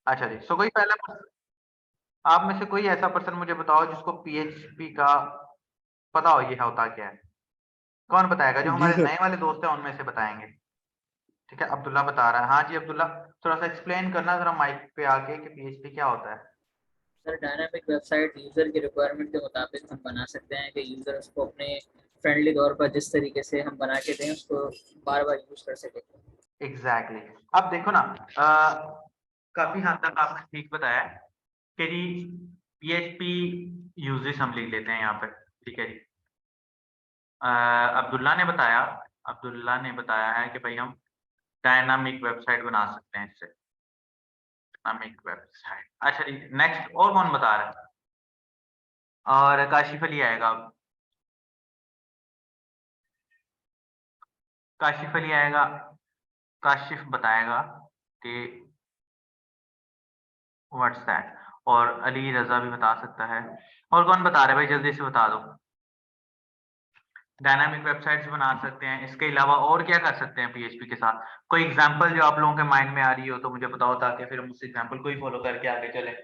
अच्छा जी, सो कोई पहला आप में से कोई ऐसा पर्सन मुझे बताओ जिसको पीएचपी का पता हो ये होता क्या है? कौन बताएगा? जो जी हमारे सर। नए वाले दोस्त हैं उनमें से बताएँगे। ठीक है, अब्दुल्ला बता रहा है। हाँ जी अब्दुल्ला, थोड़ा-सा एक्सप्लेन करना ज़रा माइक पे आके कि पीएचपी क्या होता है? सर डायनामिक वेबसाइट यूज़र की रिक्वायरमेंट के मुताबिक हम बना सकते हैं कि यूज़र उसको अपने फ्रेंडली तौर पर जिस तरीके से हम बना के दें उसको बार-बार यूज़ कर सके। एग्ज़ैक्टली। अब देखो ना काफ़ी हद तक आपने ठीक बताया है कि जी पीएचपी यूज़ेज़ हम लिख लेते हैं यहाँ पे, ठीक है जी। अब्दुल्ला ने बताया है कि भाई हम डायनामिक वेबसाइट बना सकते हैं इससे। Dynamic website. अच्छा जी, नेक्स्ट और कौन बता रहा है? और काशिफ़ अली आएगा अब। काशिफ़ अली आएगा, काशिफ़ बताएगा कि व्हाट्स दैट और अली रज़ा भी बता सकता है। और कौन बता रहा है भाई जल्दी से बता दो। डायनामिक वेबसाइट्स बना सकते हैं, इसके अलावा और क्या कर सकते हैं पीएचपी के साथ? कोई एग्ज़ाम्पल जो आप लोगों के माइंड में आ रही हो तो मुझे बताओ ताकि फिर हम उस एग्ज़ाम्पल को ही फ़ॉलो करके आगे चलें।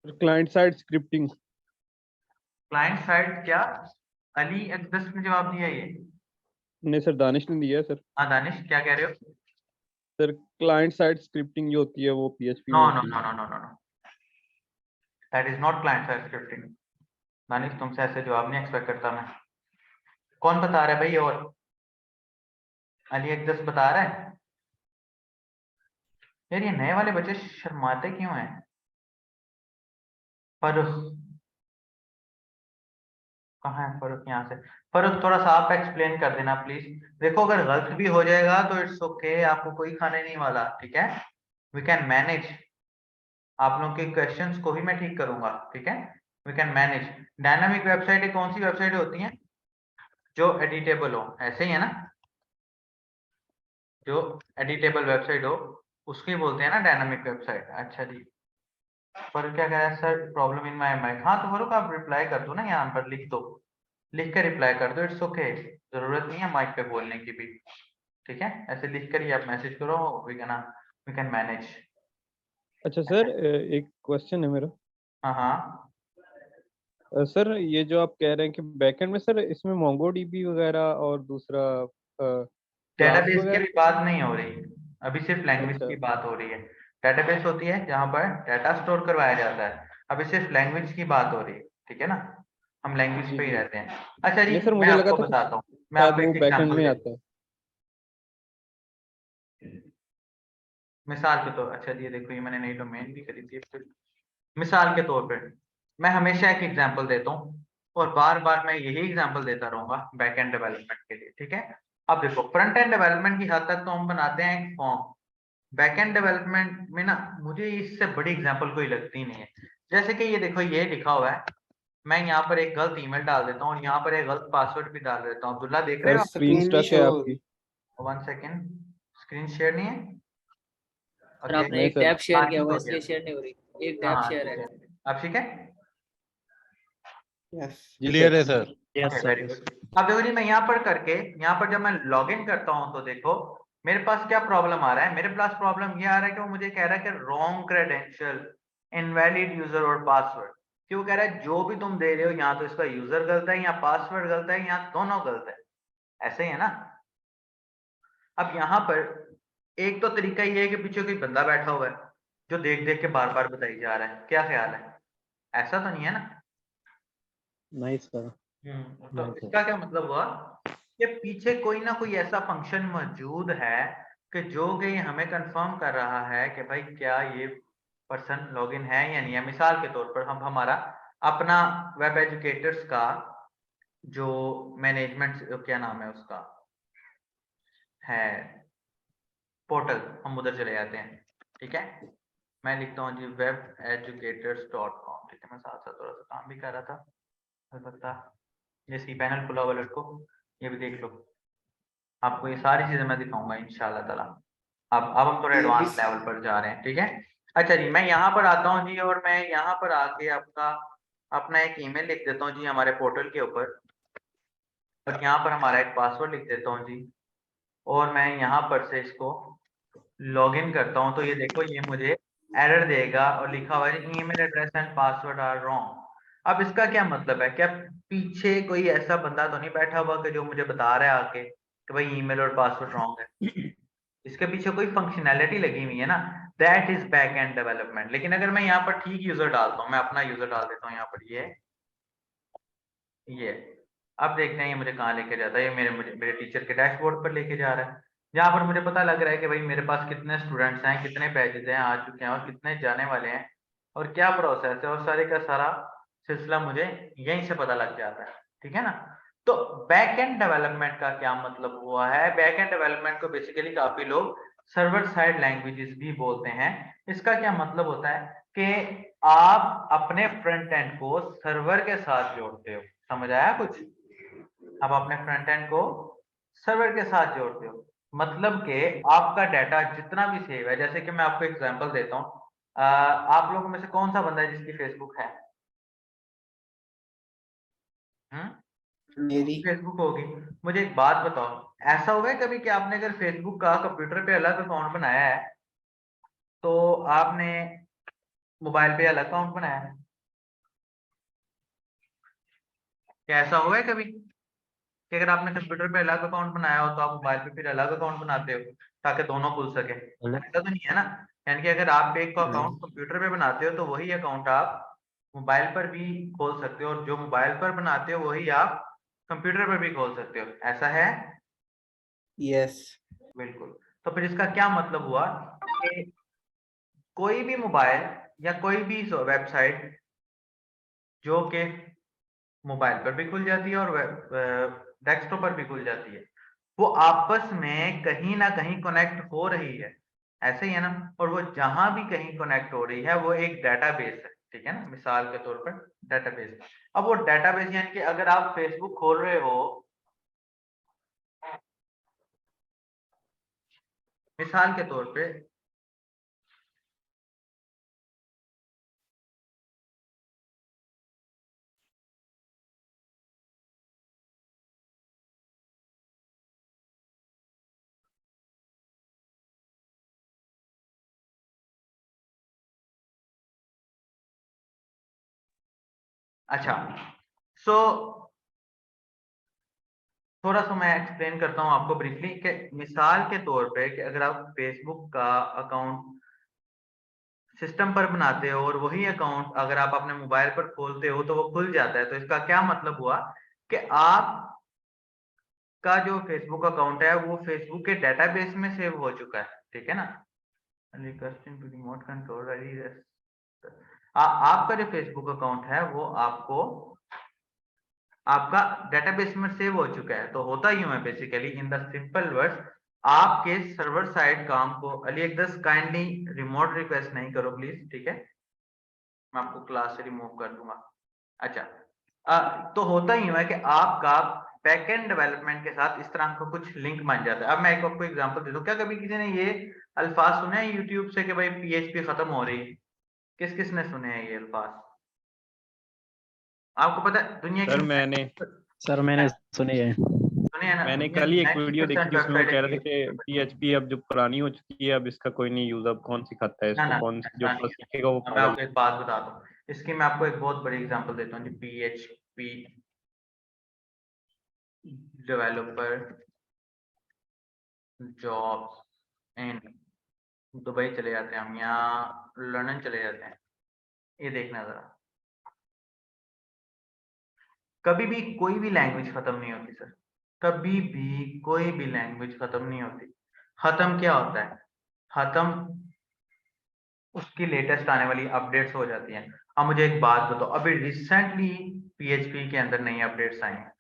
Client side scripting. Client side क्या? अली अकदस ने जवाब दिया ये। नहीं सर, दानिश ने दिया है सर। हाँ, दानिश क्या कह रहे हो? सर क्लाइंट साइड स्क्रिप्टिंग जो होती है वो पीएचपी नो, में नो, होती है। No, no, no, no, no. That is not client side scripting. Danish तुमसे ऐसे जवाब नहीं एक्सपेक्ट करता मैं। कौन बता रहा है भाई और? अली अकदस बता रहा है? यार ये नए वाले बच्चे शर्माते क्यों हैं? फरुख, कहाँ है फरुख? यहाँ से। फरुख थोड़ा-सा आप एक्सप्लेन कर देना प्लीज़। देखो अगर गलत भी हो जाएगा तो इट्स ओके, आपको कोई खाने नहीं वाला, ठीक है? We can manage. आप लोगों के क्वेश्चंस को भी मैं ठीक करूँगा, ठीक है? We can manage. डायनामिक वेबसाइटें कौन-सी वेबसाइटें होती हैं? जो एडिटेबल हो, ऐसे ही है ना? जो एडिटेबल वेबसाइट हो, उसको ही बोलते हैं ना डायनामिक वेबसाइट। अच्छा जी। फरूक क्या कह रहा है sir problem in my mic. हाँ तो फरूक आप रिप्लाई कर दो ना, यहाँ पर लिख दो, लिख कर रिप्लाई कर दो, इट्स ओके। जरूरत नहीं है माइक पे बोलने की भी, ठीक है? ऐसे लिख कर ही आप मैसेज करो, वी कैन मैनेज। अच्छा अच्छा। सर, एक क्वेश्चन है मेरा। हाँ हाँ। सर ये जो आप कह रहे हैं कि बैकएंड में सर इसमें मोंगोडीबी वगैरह और दूसरा क्लास डेटाबेस की वगैरह। भी बात नहीं हो रही, अभी सिर्फ लैंग्वेज अच्छा। की बात हो रही है। डेटाबेस होती है जहाँ पर डाटा स्टोर करवाया जाता है, अभी सिर्फ लैंग्वेज की बात हो रही है, ठीक है ना? हम लैंग्वेज जी पे ही जी। रहते हैं। अच्छा जी, नहीं सर, मैं मुझे लगा आपको था कि बताता हूँ, मैं शायद आपको वो एक बैकएंड एग्जांपल में दे, आता है। मिसाल के तौर, अच्छा जी ये देखो ये मैंने नई डोमेन भी खरीदी थी फिर। मिसाल के तौर पे मैं हमेशा एक एग्जांपल देता हूँ और बार-बार मैं यही एग्जांपल देता रहूँगा बैक एंड डेवलपमेंट के लिए, ठीक है? अब देखो फ्रंट एंड डेवलपमेंट की हद तक तो हम बनाते हैं एक फॉर्म, बैक एंड डेवलपमेंट में ना मुझे इससे बड़ी एग्जांपल कोई लगती नहीं है। जैसे कि ये देखो ये लिखा हुआ है, मैं यहाँ पर एक गलत ईमेल डाल देता हूँ और यहाँ पर एक गलत पासवर्ड भी डाल देता हूँ। अब्दुल्ला देख रहे सर हो आप? स्क्रीन स्क्रीन नहीं स्टक है शो हो आपकी। रही। 1 सेकंड, स्क्रीन शेयर नहीं है? सर ओके, आपने नहीं एक सर। टैब शेयर हाँ किया ठीक हुआ है हो इसलिए गया। शेयर नहीं हो रही। एक हाँ, टैब हाँ शेयर ठीक है। है। अब ठीक है? यस। जी क्लियर सर। है सर। Okay very good. अब देखो जी मैं यहाँ पर करके यहाँ पर जब मैं लॉगिन करता हूँ तो देखो मेरे पास क्या प्रॉब्लम आ रहा है। मेरे पास प्रॉब्लम ये आ रहा है कि वो मुझे कह रहा है कि रॉन्ग क्रेडेंशियल, इनवैलिड यूजर और पासवर्ड। क्यों कह रहा है? जो भी तुम दे रहे हो यहाँ तो इसका यूजर गलत है या पासवर्ड गलत है, यहाँ दोनों गलत है। ऐसे ही है ना? अब यहाँ पर एक तो तरीका ये है कि पीछे कोई बंदा बैठा हुआ है जो देख देख के बार बार बताई जा रहा है। क्या ख्याल है? ऐसा तो नहीं है ना? Nice sir. तो इसका क्या मतलब हुआ कि पीछे कोई ना कोई ऐसा फंक्शन मौजूद है कि जो कि हमें कंफर्म कर रहा है कि भाई क्या ये पर्सन लॉगिन है या नहीं है। मिसाल के तौर पर हम हमारा अपना वेब एजुकेटर्स का जो मैनेजमेंट क्या नाम है उसका है पोर्टल, हम उधर चले जाते हैं, ठीक है? मैं लिखता हूँ जी webeducators.com, ठीक है? मैं साथ साथ थोड़ा सा काम भी कर रहा था अलबत्ता। ये सी पैनल खुला हुआ लड़को, ये भी देख लो, आपको ये सारी चीजें मैं दिखाऊंगा इंशाल्लाह ताला। अब हम थोड़े ये भी एडवांस लेवल पर जा रहे हैं, ठीक है? अच्छा जी, मैं यहाँ पर आता हूँ जी और मैं यहाँ पर आके आपका अपना एक ईमेल लिख देता हूँ जी हमारे पोर्टल के ऊपर और यहाँ पर हमारा एक पासवर्ड लिख देता हूँ जी और मैं यहाँ पर से इसको लॉगिन करता हूँ तो ये देखो ये मुझे एरर देगा और लिखा हुआ है email address and password are wrong. अब इसका क्या मतलब है? क्या पीछे कोई ऐसा बंदा तो नहीं बैठा हुआ कि जो मुझे बता रहा है आके कि भाई ईमेल और पासवर्ड रॉन्ग है? इसके पीछे कोई फंक्शनैलिटी लगी हुई है ना, that is back end development. लेकिन अगर मैं यहाँ पर ठीक यूजर डालता हूँ, मैं अपना यूजर डाल देता हूँ यहाँ पर, ये अब देखते हैं ये मुझे कहाँ लेके जाता है। ये मेरे टीचर के डैशबोर्ड पर लेके जा रहा है, जहाँ पर मुझे पता लग रहा है कि भाई मेरे पास कितने स्टूडेंट्स हैं, कितने बैचेज हैं आ चुके हैं और कितने जाने वाले हैं और क्या प्रोसेस है, और सारे का सारा सिलसिला मुझे यहीं से पता लग जाता है। ठीक है ना? तो बैक एंड डेवलपमेंट का क्या मतलब हुआ है? बैक एंड डेवलपमेंट को बेसिकली काफी लोग सर्वर साइड लैंग्वेजेस भी बोलते हैं। इसका क्या मतलब होता है कि आप अपने फ्रंट एंड को सर्वर के साथ जोड़ते हो। समझ आया कुछ? आप अपने फ्रंट एंड को सर्वर के साथ जोड़ते हो, मतलब कि आपका डाटा जितना भी सेव है, जैसे कि मैं आपको एग्जांपल देता हूँ। आप लोगों में से कौन सा बंदा है जिसकी फेसबुक है? मेरी फेसबुक होगी। मुझे एक बात बताओ, ऐसा हुआ है कभी कि आपने अगर फेसबुक का कंप्यूटर पे अलग अकाउंट बनाया है तो आपने मोबाइल पे अलग अकाउंट बनाया है? क्या ऐसा हुआ है कभी कि अगर आपने कंप्यूटर पे अलग अकाउंट बनाया हो तो आप मोबाइल पे फिर अलग अकाउंट बनाते हो ताकि दोनों खुल सके? ऐसा तो नहीं है ना? यानी कि अगर आप एक अकाउंट कंप्यूटर पे बनाते हो तो वही अकाउंट आप मोबाइल पर भी खोल सकते हो, और जो मोबाइल पर बनाते हो वही आप कंप्यूटर पर भी खोल सकते हो। ऐसा है? यस बिल्कुल। तो फिर इसका क्या मतलब हुआ कि कोई भी मोबाइल या कोई भी वेबसाइट जो कि मोबाइल पर भी खुल जाती है और डेस्कटॉप पर भी खुल जाती है, वो आपस में कहीं ना कहीं कनेक्ट हो रही है। ऐसे ही है ना? और वो जहां भी कहीं कनेक्ट हो रही है वो एक डेटाबेस है। ठीक है ना? मिसाल के तौर पर डेटाबेस। अब वो डेटाबेस यानी कि अगर आप फेसबुक खोल रहे हो, मिसाल के तौर पे अच्छा, सो थोड़ा सा मैं एक्सप्लेन करता हूँ आपको ब्रीफली कि मिसाल के तौर पे कि अगर आप फेसबुक का अकाउंट सिस्टम पर बनाते हो और वही अकाउंट अगर आप अपने मोबाइल पर खोलते हो तो वो खुल जाता है, तो इसका क्या मतलब हुआ कि आप का जो फेसबुक अकाउंट है वो फेसबुक के डेटाबेस में सेव हो चुका है। ठीक है ना? रिक्वेस्टिंग टू रिमोट कंट्रोल आपका जो फेसबुक अकाउंट है वो आपको आपका डेटाबेस में सेव हो चुका है। तो होता यूं है basically, in the simple words, आपके सर्वर साइड काम को अली एकदस काइंडली रिमोट रिक्वेस्ट नहीं करो प्लीज। ठीक है? मैं आपको क्लास से रिमूव कर दूंगा। अच्छा, तो होता ही है कि आपका बैकएंड डेवलपमेंट के साथ इस तरह का कुछ लिंक बन जाता है। अब मैं एक आपको एग्जांपल दे दूं। क्या कभी किसी ने ये अल्फाज सुने हैं यूट्यूब से कि भाई पीएचपी खत्म हो रही? किस किस ने सुने हैं ये अल्फाज? आपको पता है दुनिया सर की मैंने सुने हैं। सुने हैं ना, मैंने दुनिया कल की ही एक वीडियो 90% देखी, उसमें वो वेबसाइट कह है रहे थे कि पीएचपी अब जो पुरानी हो चुकी है, अब इसका कोई नहीं यूज, अब कौन सिखाता है ना इसको, ना कौन जो ऐसा नहीं फर्स्ट है। सीखेगा वो मैं पागल। आपको एक बात बताता हूँ, इसकी मैं आपको एक बहुत बड़ी एग्जांपल देता हूँ जी। PHP developer jobs in Dubai चले जाते हैं हम, यहाँ लंदन चले जाते हैं। ये देखना जरा, कभी भी कोई भी लैंग्वेज खत्म नहीं होती सर। कभी भी कोई भी लैंग्वेज खत्म नहीं होती। खत्म क्या होता है? खत्म उसकी लेटेस्ट आने वाली अपडेट्स हो जाती हैं। अब मुझे एक बात बताओ, अभी रिसेंटली पीएचपी के अंदर नई अपडेट्स आई हैं।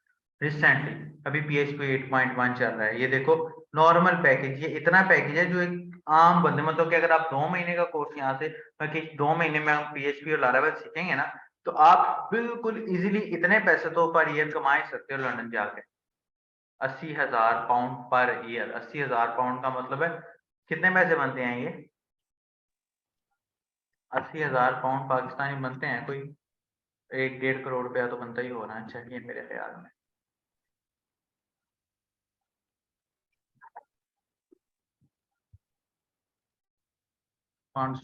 रिसेंटली अभी पीएचपी 8.1 चल रहा है। ये देखो, नॉर्मल पैकेज, ये इतना पैकेज है जो एक आम बंदे, मतलब कि अगर आप 2 महीने का कोर्स यहाँ से कि 2 महीने में हम पीएचपी और लारावेल सीखेंगे ना, तो आप बिल्कुल इजीली इतने पैसे तो पर ईयर कमा ही सकते हो लंदन जाके। 80,000 पाउंड पर ईयर। 80,000 पाउंड का मतलब है कितने पैसे बनते हैं ये? 80,000 पाउंड पाकिस्तानी बनते हैं कोई 1-1.5 करोड़ रुपया तो बनता ही होना चाहिए मेरे ख्याल में। 5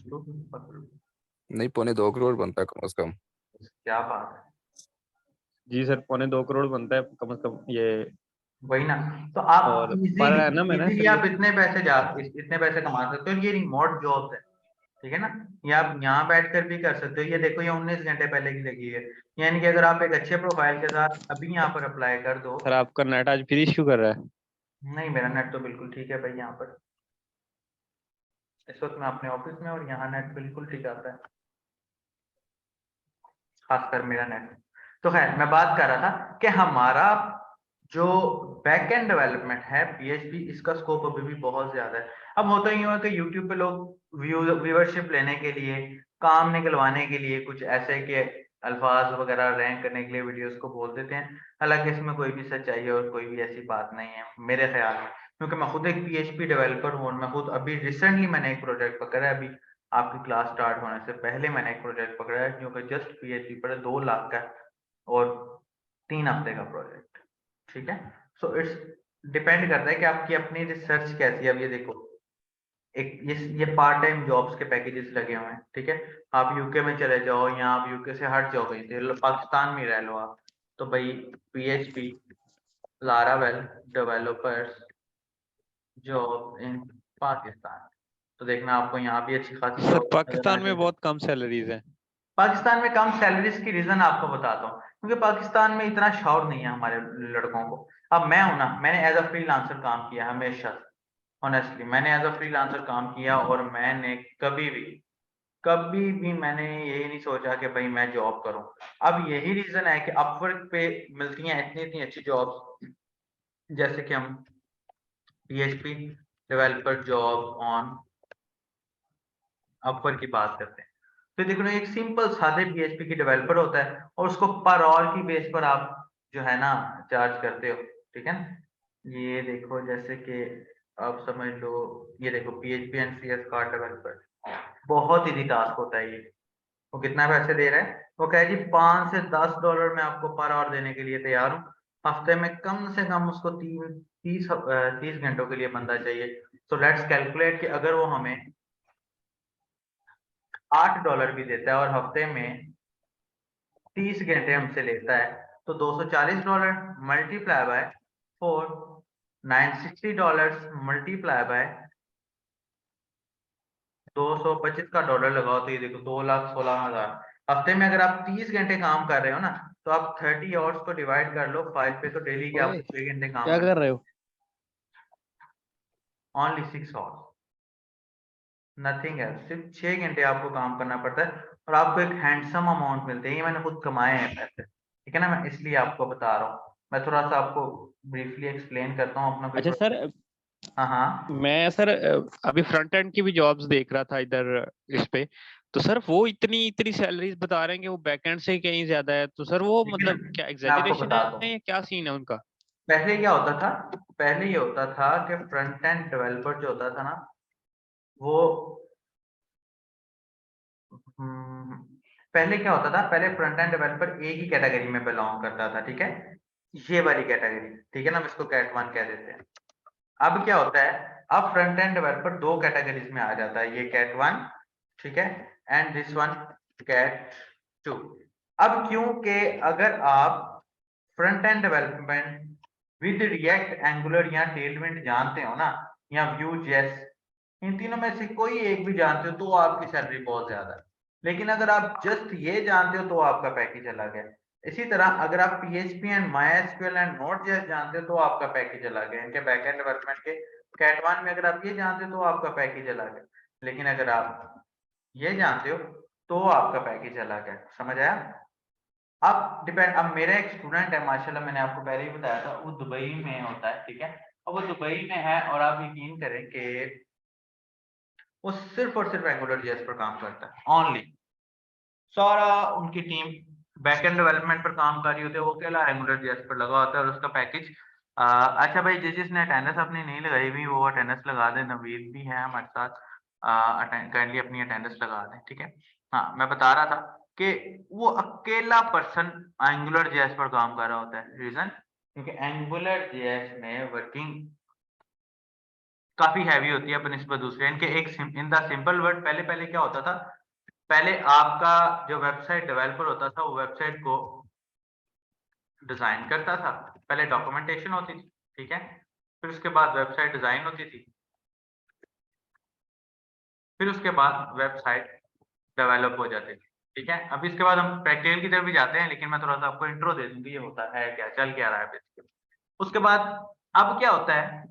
नहीं, 2.25 करोड़ बनता है कम से कम। क्या बात है, जी सर, 2.25 करोड़ बनता है कम से कम ये। वही ना। तो आप और पर एनम है ना इजीली सर आप इतने पैसे कमा सकते हो। ये रिमोट जॉब है, ठीक है ना। ये आप यहाँ बैठकर भी कर सकते हो। ये देखो, ये 19 घंटे पहले की लगी है। यानी कि अगर आप एक अच्छे प्रोफाइल के साथ अभी यहाँ पर अप्लाई कर दो। सर आपका नेट आज फिर इश्यू कर रहा है। नहीं, मेरा नेट तो बिल्कुल ठीक है भाई। यहाँ पर इस वक्त मैं अपने ऑफिस में और यहाँ नेट बिल्कुल ठीक आता है, खासकर मेरा नेट। तो खैर, मैं बात कर रहा था कि हमारा जो बैक एंड डेवलपमेंट है पीएचपी, इसका स्कोप अभी भी बहुत ज्यादा है। अब होता ही हुआ कि यूट्यूब पे लोग व्यूअरशिप लेने के लिए, काम निकलवाने के लिए कुछ ऐसे के अल्फाज वगैरह रैंक करने के लिए वीडियोस को बोल देते हैं। हालांकि इसमें कोई भी सच्चाई और कोई भी ऐसी बात नहीं है मेरे ख्याल में, क्योंकि मैं खुद एक पीएचपी डेवलपर हूँ और मैं खुद अभी रिसेंटली मैंने एक प्रोजेक्ट पकड़ा है। अभी आपकी क्लास स्टार्ट होने से पहले मैंने एक प्रोजेक्ट पकड़ा है जो कि जस्ट पीएचपी पर 2 लाख का है और 3 हफ्ते का प्रोजेक्ट, ठीक है। सो इट्स डिपेंड करता है कि आपकी अपनी रिसर्च कैसी है। अब ये देखो, एक ये पार्ट टाइम जॉब्स के पैकेजेस लगे हुए हैं, ठीक है। आप यूके में चले जाओ या आप यूके से हट जाओ, कहीं से पाकिस्तान में रह लो आप, तो भाई PHP Laravel developers job in Pakistan, तो देखना आपको यहाँ भी अच्छी खासी सर जॉब नजर आ पाकिस्तान में जाएगी। बहुत कम सैलरीज हैं। पाकिस्तान में कम सैलरीज की रीजन आपको बताता हूँ, क्योंकि पाकिस्तान में इतना शौक नहीं है हमारे लड़कों को। अब मैं हूं ना, मैंने एज अ फ्रीलांसर काम किया हमेशा। ऑनेस्टली मैंने एज अ फ्रीलांसर काम किया और मैंने कभी भी मैंने यही नहीं सोचा कि भाई मैं जॉब करूं। अब यही रीजन है कि अपवर्क पे मिलती हैं इतनी इतनी अच्छी जॉब्स, जैसे कि हम PHP developer job on Upwork की बात करते हैं। तो देखो ना, एक सिंपल सादे पीएचपी की डेवलपर होता है और उसको पर आवर की बेस पर आप जो है ना चार्ज करते हो, ठीक है ना। ये देखो, जैसे कि आप समझ लो, ये देखो PHP and CS card developer, बहुत इजी टास्क होता है ये। वो कितना पैसे दे रहा है, वो कहे जी 5 से 10 डॉलर मैं आपको पर आवर देने के लिए तैयार हूँ। हफ्ते में कम से कम उसको 30 घंटों के लिए बंदा चाहिए। तो लेट्स कैलकुलेट कि अगर वो हमें 8 डॉलर भी देता है और हफ्ते में 30 घंटे हमसे लेता है, तो 240 dollar multiply by 4, 960 dollar multiply by 225 का डॉलर लगाओ, तो ये देखो 2,16,000। हफ्ते में अगर आप 30 घंटे काम कर रहे हो ना, तो आप 30 आवर्स को डिवाइड कर लो 5 पे, तो डेली के ओए, आपको 6 घंटे काम क्या कर रहे हो? ओनली 6 आवर्स, नथिंग है। सिर्फ 6 घंटे आपको काम करना पड़ता है और आपको एक हैंडसम अमाउंट मिलते हैं। ये मैंने खुद कमाए हैं पैसे, ठीक है ना। मैं इसलिए आपको बता रहा हूँ। मैं थोड़ा सा आपको ब्रीफली एक्सप्लेन करता हूँ अपना कोई अच्छा सर, हाँ हाँ, मैं सर अभी फ्रंट एंड की भी जॉब्स देख रहा था इधर इस पे। तो सर वो इतनी इतनी सैलरीज बता रहे हैं कि वो बैक एंड से कहीं ज्यादा है। तो सर वो ठीक है मतलब ना, क्या मैं आपको एग्जैजरेशन बताता है हूँ। या क्या सीन है उनका? पहले क्या होता था, पहले ये होता था कि फ्रंट एंड डेवलपर जो होता था ना, वो हम्म, पहले क्या होता था, पहले फ्रंट एंड डेवलपर एक ही कैटेगरी में बिलोंग करता था, ठीक है। ये वाली कैटेगरी, ठीक है ना, हम इसको कैट 1 कह देते हैं। अब क्या होता है, अब फ्रंट एंड डेवलपर 2 कैटेगरीज में आ जाता है, ये कैट 1, ठीक है, एंड दिस वन कैट 2। अब क्योंकि अगर आप front end development with react angular या टेलविंड जानते हो ना, या व्यू जेस, इन तीनों में से कोई एक भी जानते हो तो आपकी सैलरी बहुत ज्यादा है। लेकिन अगर आप जस्ट ये जानते हो तो आपका पैकेज अलग है। इसी तरह अगर आप PHP and MySQL and Node.js जानते हो तो आपका पैकेज अलग है। इनके बैकएंड डेवलपमेंट के कैट 1 में अगर आप ये जानते हो तो आपका पैकेज अलग है। लेकिन अगर आप ये जानते हो तो आपका पैकेज अलग है। समझ आया? अब डिपेंड, अब मेरा एक स्टूडेंट है माशाल्लाह, मैंने आपको पहले ही बताया था, वो दुबई में होता है, ठीक है। और वो दुबई में है और आप यकीन करें कि वो सिर्फ और सिर्फ एंगुलर जेएस पर काम करता है ओनली। सारा उनकी टीम बैकएंड डेवलपमेंट पर काम कर रही होती है, वो अकेला एंगुलर जेएस पर लगा होता है और उसका पैकेज अच्छा भाई, जिसने अटेंडेंस अपनी नहीं लगाई हुई वो अटेंडेंस लगा दे। नवीद भी है हमारे साथ, काइंडली अपनी अटेंडेंस लगा दें, ठीक है। हाँ, मैं बता रहा था कि वो अकेला पर्सन एंगुलर जेएस पर काम कर रहा होता है। रीजन, क्योंकि एंगुलर जेएस में वर्किंग काफी हैवी होती है बनिस्बत दूसरे। इनके एक इन द सिंपल वर्ड, पहले पहले क्या होता था, पहले आपका जो वेबसाइट डेवलपर होता था वो वेबसाइट को डिजाइन करता था, पहले डॉक्यूमेंटेशन होती थी, ठीक है, फिर उसके बाद वेबसाइट डिजाइन होती थी, फिर उसके बाद वेबसाइट डेवलप हो जाती थी, ठीक है। अभी इसके बाद हम प्रैक्टिकल की तरफ भी जाते हैं, लेकिन मैं थोड़ा सा आपको इंट्रो दे दूंगी, ये होता है क्या, चल क्या रहा है बेसिकली। उसके बाद अब क्या होता है,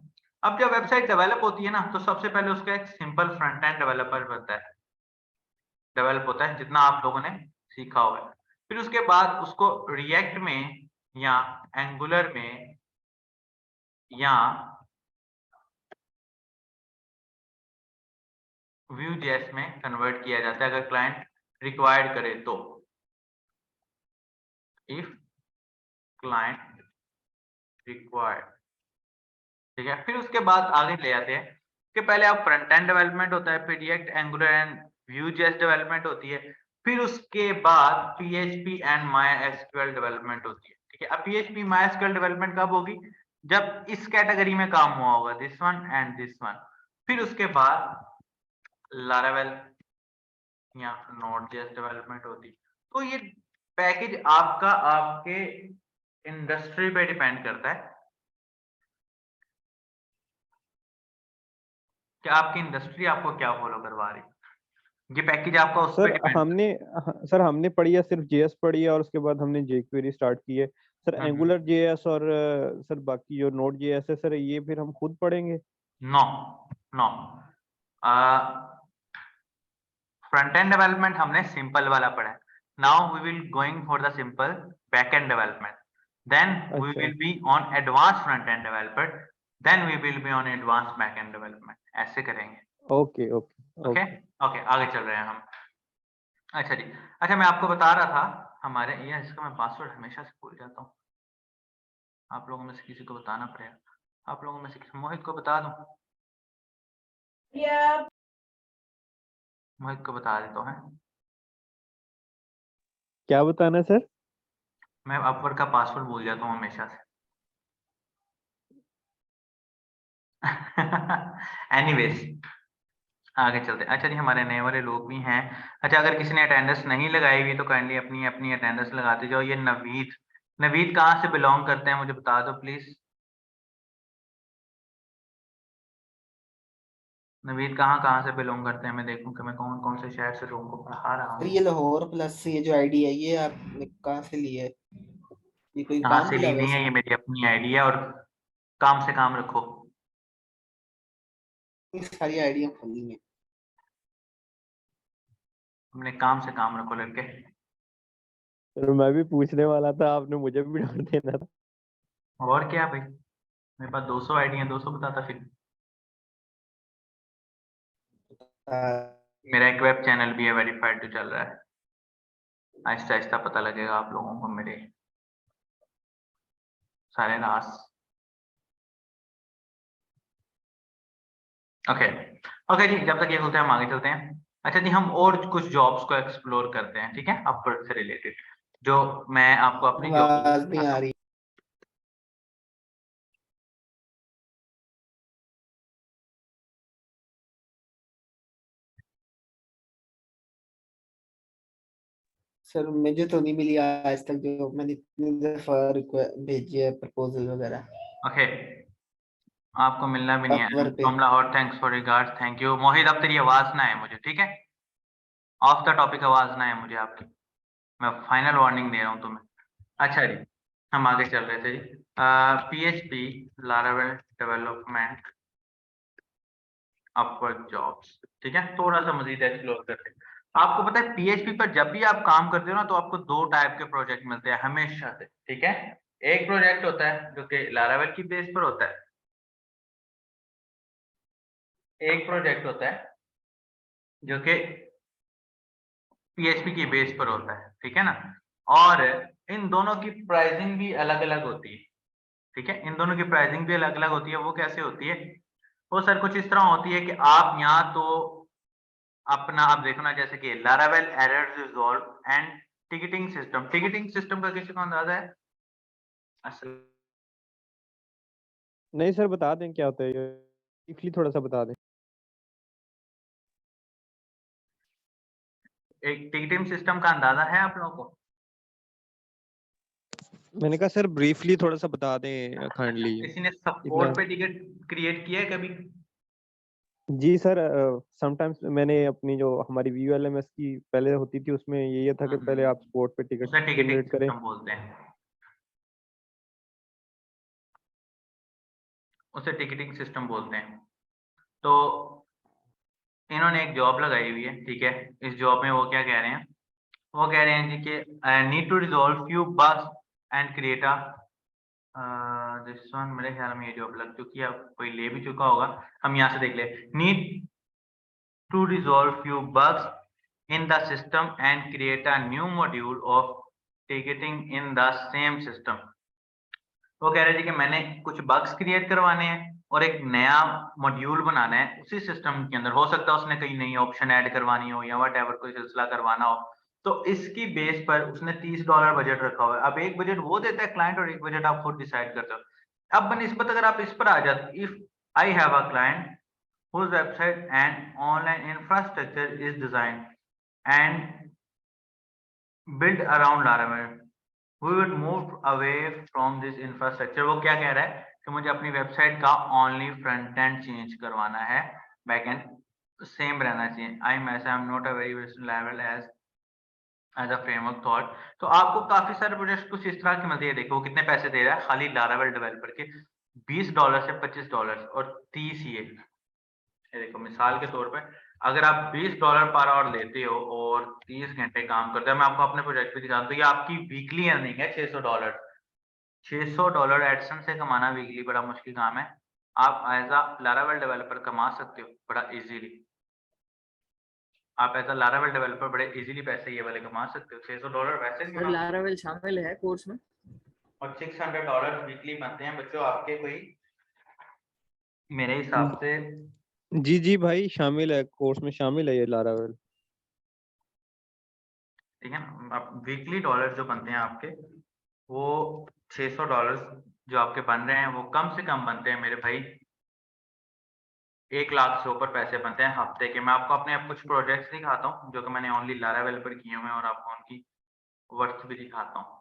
अब जब वेबसाइट डेवलप होती है ना, तो सबसे पहले उसका एक सिंपल फ्रंट एंड डेवलपर बनता है, डेवलप होता है, जितना आप लोगों ने सीखा हुआ है। फिर उसके बाद उसको रिएक्ट में या एंगुलर में या Vue.js में कन्वर्ट किया जाता है, अगर क्लाइंट रिक्वायर्ड करे तो, इफ क्लाइंट रिक्वायर्ड, ठीक है। फिर उसके बाद आगे ले आते हैं कि पहले आप फ्रंट एंड डेवलपमेंट होता है, फिर react, angular and Vue.js development होती है, फिर उसके बाद PHP एंड MySQL डेवलपमेंट होती है, ठीक है। अब PHP MySQL डेवलपमेंट कब होगी, जब इस कैटेगरी में काम हुआ होगा, this one and this one. फिर उसके बाद Laravel या Node.js डेवलपमेंट होती। तो ये पैकेज आपका आपके इंडस्ट्री पे डिपेंड करता है कि आपकी इंडस्ट्री आपको क्या फॉलो करवा रही है, ये पैकेज आपका उस पे सर डिपेंड। सर हमने पढ़ी है, सिर्फ जेएस पढ़ी है और उसके बाद हमने जेक्वेरी स्टार्ट की है सर। एंगुलर जेएस और सर बाकी जो नोड जेएस है सर, ये फिर हम खुद पढ़ेंगे? No no, front end development हमने सिंपल वाला पढ़ा है, now we will going for the simple back end development, then we अच्छा will be on advance front end developer, then we will be on advance back end development, ऐसे करेंगे। Okay okay okay okay, आगे चल रहे हैं हम। अच्छा जी, अच्छा मैं आपको बता रहा था हमारे, ये इसका मैं पासवर्ड हमेशा से भूल जाता हूँ, आप लोगों में से किसी को बताना पड़ेगा, आप लोगों में से किसी, मोहित को बता दूं, मोहित को बता देता हूँ। क्या बताना है सर? मैं अपवर्क का पासवर्ड भूल जाता हूँ हमेशा से। एनीवेज, आगे चलते हैं। अच्छा जी, हमारे नए वाले लोग भी हैं। अच्छा, अगर किसी ने अटेंडेंस नहीं लगाई हुई तो काइंडली अपनी अपनी अटेंडेंस लगाते जाओ। ये नवीद, नवीद कहाँ से बिलोंग करते हैं मुझे बता दो प्लीज। नवीद कहाँ से बिलोंग करते हैं, मैं देखूं कि मैं कौन कौन से शहर से लोगों को पढ़ा रहा सर हूँ। ये लाहौर प्लस ये जो आईडी है ये आपने कहाँ से ली है? ये कोई कहाँ काम से मिला ली हुआ है नहीं है, सर? ये मेरी अपनी आईडी है, और काम से काम रखो। ये सारी आईडियां खुली हैं। हमने काम से काम रखो लड़के। सर मैं भी पूछने वाला था, आपने मुझे भी डाल देना था। और क्या भाई, मेरे पास 200 आईडी है, 200 बताता फिर। मेरा एक वेब चैनल भी है, वेरीफाइड, जो चल रहा है। आहिस्ता आहिस्ता पता लगेगा आप लोगों को मेरे सारे राज। ओके ओके जी, जब तक ये होता है हम आगे चलते हैं। अच्छा जी, हम और कुछ जॉब्स को एक्सप्लोर करते हैं, ठीक है, अपवर्क से रिलेटेड, जो मैं आपको अपनी जॉब आवाज नहीं आ रही। सर मुझे तो नहीं मिली आज तक, जो मैंने इतनी दफा भेजी है प्रपोजल वगैरह। ओके, आपको मिलना भी नहीं है। अपवर्क पे। कमला और thanks for regards, thank you. Mohit, अब तेरी आवाज ना है मुझे, ठीक है, ऑफ द टॉपिक आवाज ना है मुझे आपकी, मैं फाइनल वार्निंग दे रहा हूँ तुम्हें। अच्छा जी, हम आगे चल रहे थे जी। PHP Laravel development Upwork jobs, ठीक है, थोड़ा सा मजीद एक्सप्लोर करते हैं। आपको पता है PHP पर जब भी आप काम करते हो ना, तो आपको दो टाइप के प्रोजेक्ट मिलते हैं हमेशा से, ठीक है। एक प्रोजेक्ट होता है जो कि लारावेल की बेस पर होता है, एक प्रोजेक्ट होता है जो कि PHP की बेस पर होता है, ठीक है ना। और इन दोनों की प्राइसिंग भी अलग अलग होती है, ठीक है, इन दोनों की प्राइसिंग भी अलग अलग होती है। वो कैसे होती है, वो सर कुछ इस तरह होती है कि आप यहाँ तो अपना, आप देखो ना, जैसे कि Laravel errors resolve and ticketing system, ticketing system का किसी को अंदाजा है असल? नहीं सर, बता दें क्या होता है ये। ब्रीफली थोड़ा सा बता दें। एक टिकटिंग सिस्टम का अंदाजा है आप लोगों को? मैंने कहा सर ब्रीफली थोड़ा सा बता दें काइंडली। किसी ने इतना सपोर्ट पे टिकट क्रिएट किया है कभी? जी सर, समटाइम्स मैंने अपनी जो हमारी VULMS की पहले होती थी उसमें ये था कि पहले आप स्पॉट पे टिकट उसे टिकटिंग जनरेट करें। सिस्टम बोलते हैं, उसे टिकटिंग सिस्टम बोलते हैं। तो इन्होंने एक जॉब लगाई हुई है, ठीक है। इस जॉब में वो क्या कह रहे हैं, वो कह रहे हैं जी कि need to resolve few bugs and create a this one. मेरे ख्याल में ये जॉब लग चुकी है, अब कोई ले भी चुका होगा, हम यहाँ से देख ले। Need to resolve few bugs in the system and create a new module of ticketing in the same system। वो कह रहे थे कि मैंने कुछ बग्स क्रिएट करवाने हैं और एक नया मॉड्यूल बनाना है उसी सिस्टम के अंदर। हो सकता है उसने कहीं नई ऑप्शन ऐड करवानी हो या व्हाटएवर कोई सिलसिला करवाना हो, तो इसकी बेस पर उसने $30 बजट रखा हुआ है। अब एक बजट वो देता है क्लाइंट और एक बजट आप खुद डिसाइड करते हो। अब बनिस्बत अगर आप इस पर आ जाते, if I have a client whose website and online infrastructure is designed and built around Laravel, we would move away from this infrastructure। वो क्या कह रहा है कि मुझे अपनी वेबसाइट का ओनली फ्रंट एंड चेंज करवाना है, बैक एंड सेम रहना चाहिए। I am not a very level as a framework thought. तो आपको काफी सारे प्रोजेक्ट कुछ इस तरह के मिलते हैं। देखो वो कितने पैसे दे रहा है खाली लारावेल डेवलपर के, $20 से $25 और 30 ये देखो मिसाल के तौर पे अगर आप $20 पर आवर लेते हो और 30 घंटे काम करते हो, मैं आपको अपने प्रोजेक्ट पे दिखाता हूँ। ये आपकी वीकली अर्निंग है $600। $600 एडसन से कमाना वीकली बड़ा मुश्किल काम है। आप एज अ लारावेल डेवलपर कमा सकते हो बड़ा इजीली। आप एज अ लारावेल डेवलपर बड़े इजीली पैसे ये वाले कमा सकते हो। $600 वैसे भी सर लारावेल शामिल है कोर्स में, और $600 वीकली बनते हैं बच्चों आपके। कोई मेरे हिसाब से जी जी भाई शामिल है, कोर्स में शामिल है ये लारावेल। ठीक है ना। अब वीकली डॉलर जो बनते हैं आपके, वो $600 जो आपके बन रहे हैं वो कम से कम बनते हैं मेरे भाई 1 लाख से ऊपर पैसे बनते हैं हफ्ते के। मैं आपको अपने कुछ प्रोजेक्ट्स दिखाता हूँ जो कि मैंने ओनली लारावेल पर किए हुए हैं और आपको उनकी वर्थ भी दिखाता हूँ।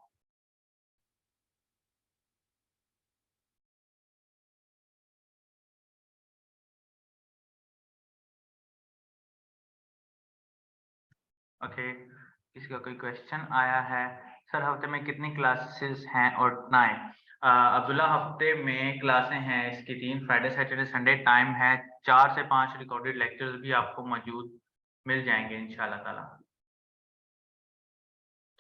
ओके, किसी का कोई क्वेश्चन आया है? सर हफ्ते में कितनी क्लासेस हैं और टाइम? अब्दुल्ला हफ्ते में क्लासें हैं इसकी 3, फ्राइडे सैटरडे संडे। टाइम है 4 से 5 रिकॉर्डेड लेक्चर्स भी आपको मौजूद मिल जाएंगे इंशाल्लाह ताला।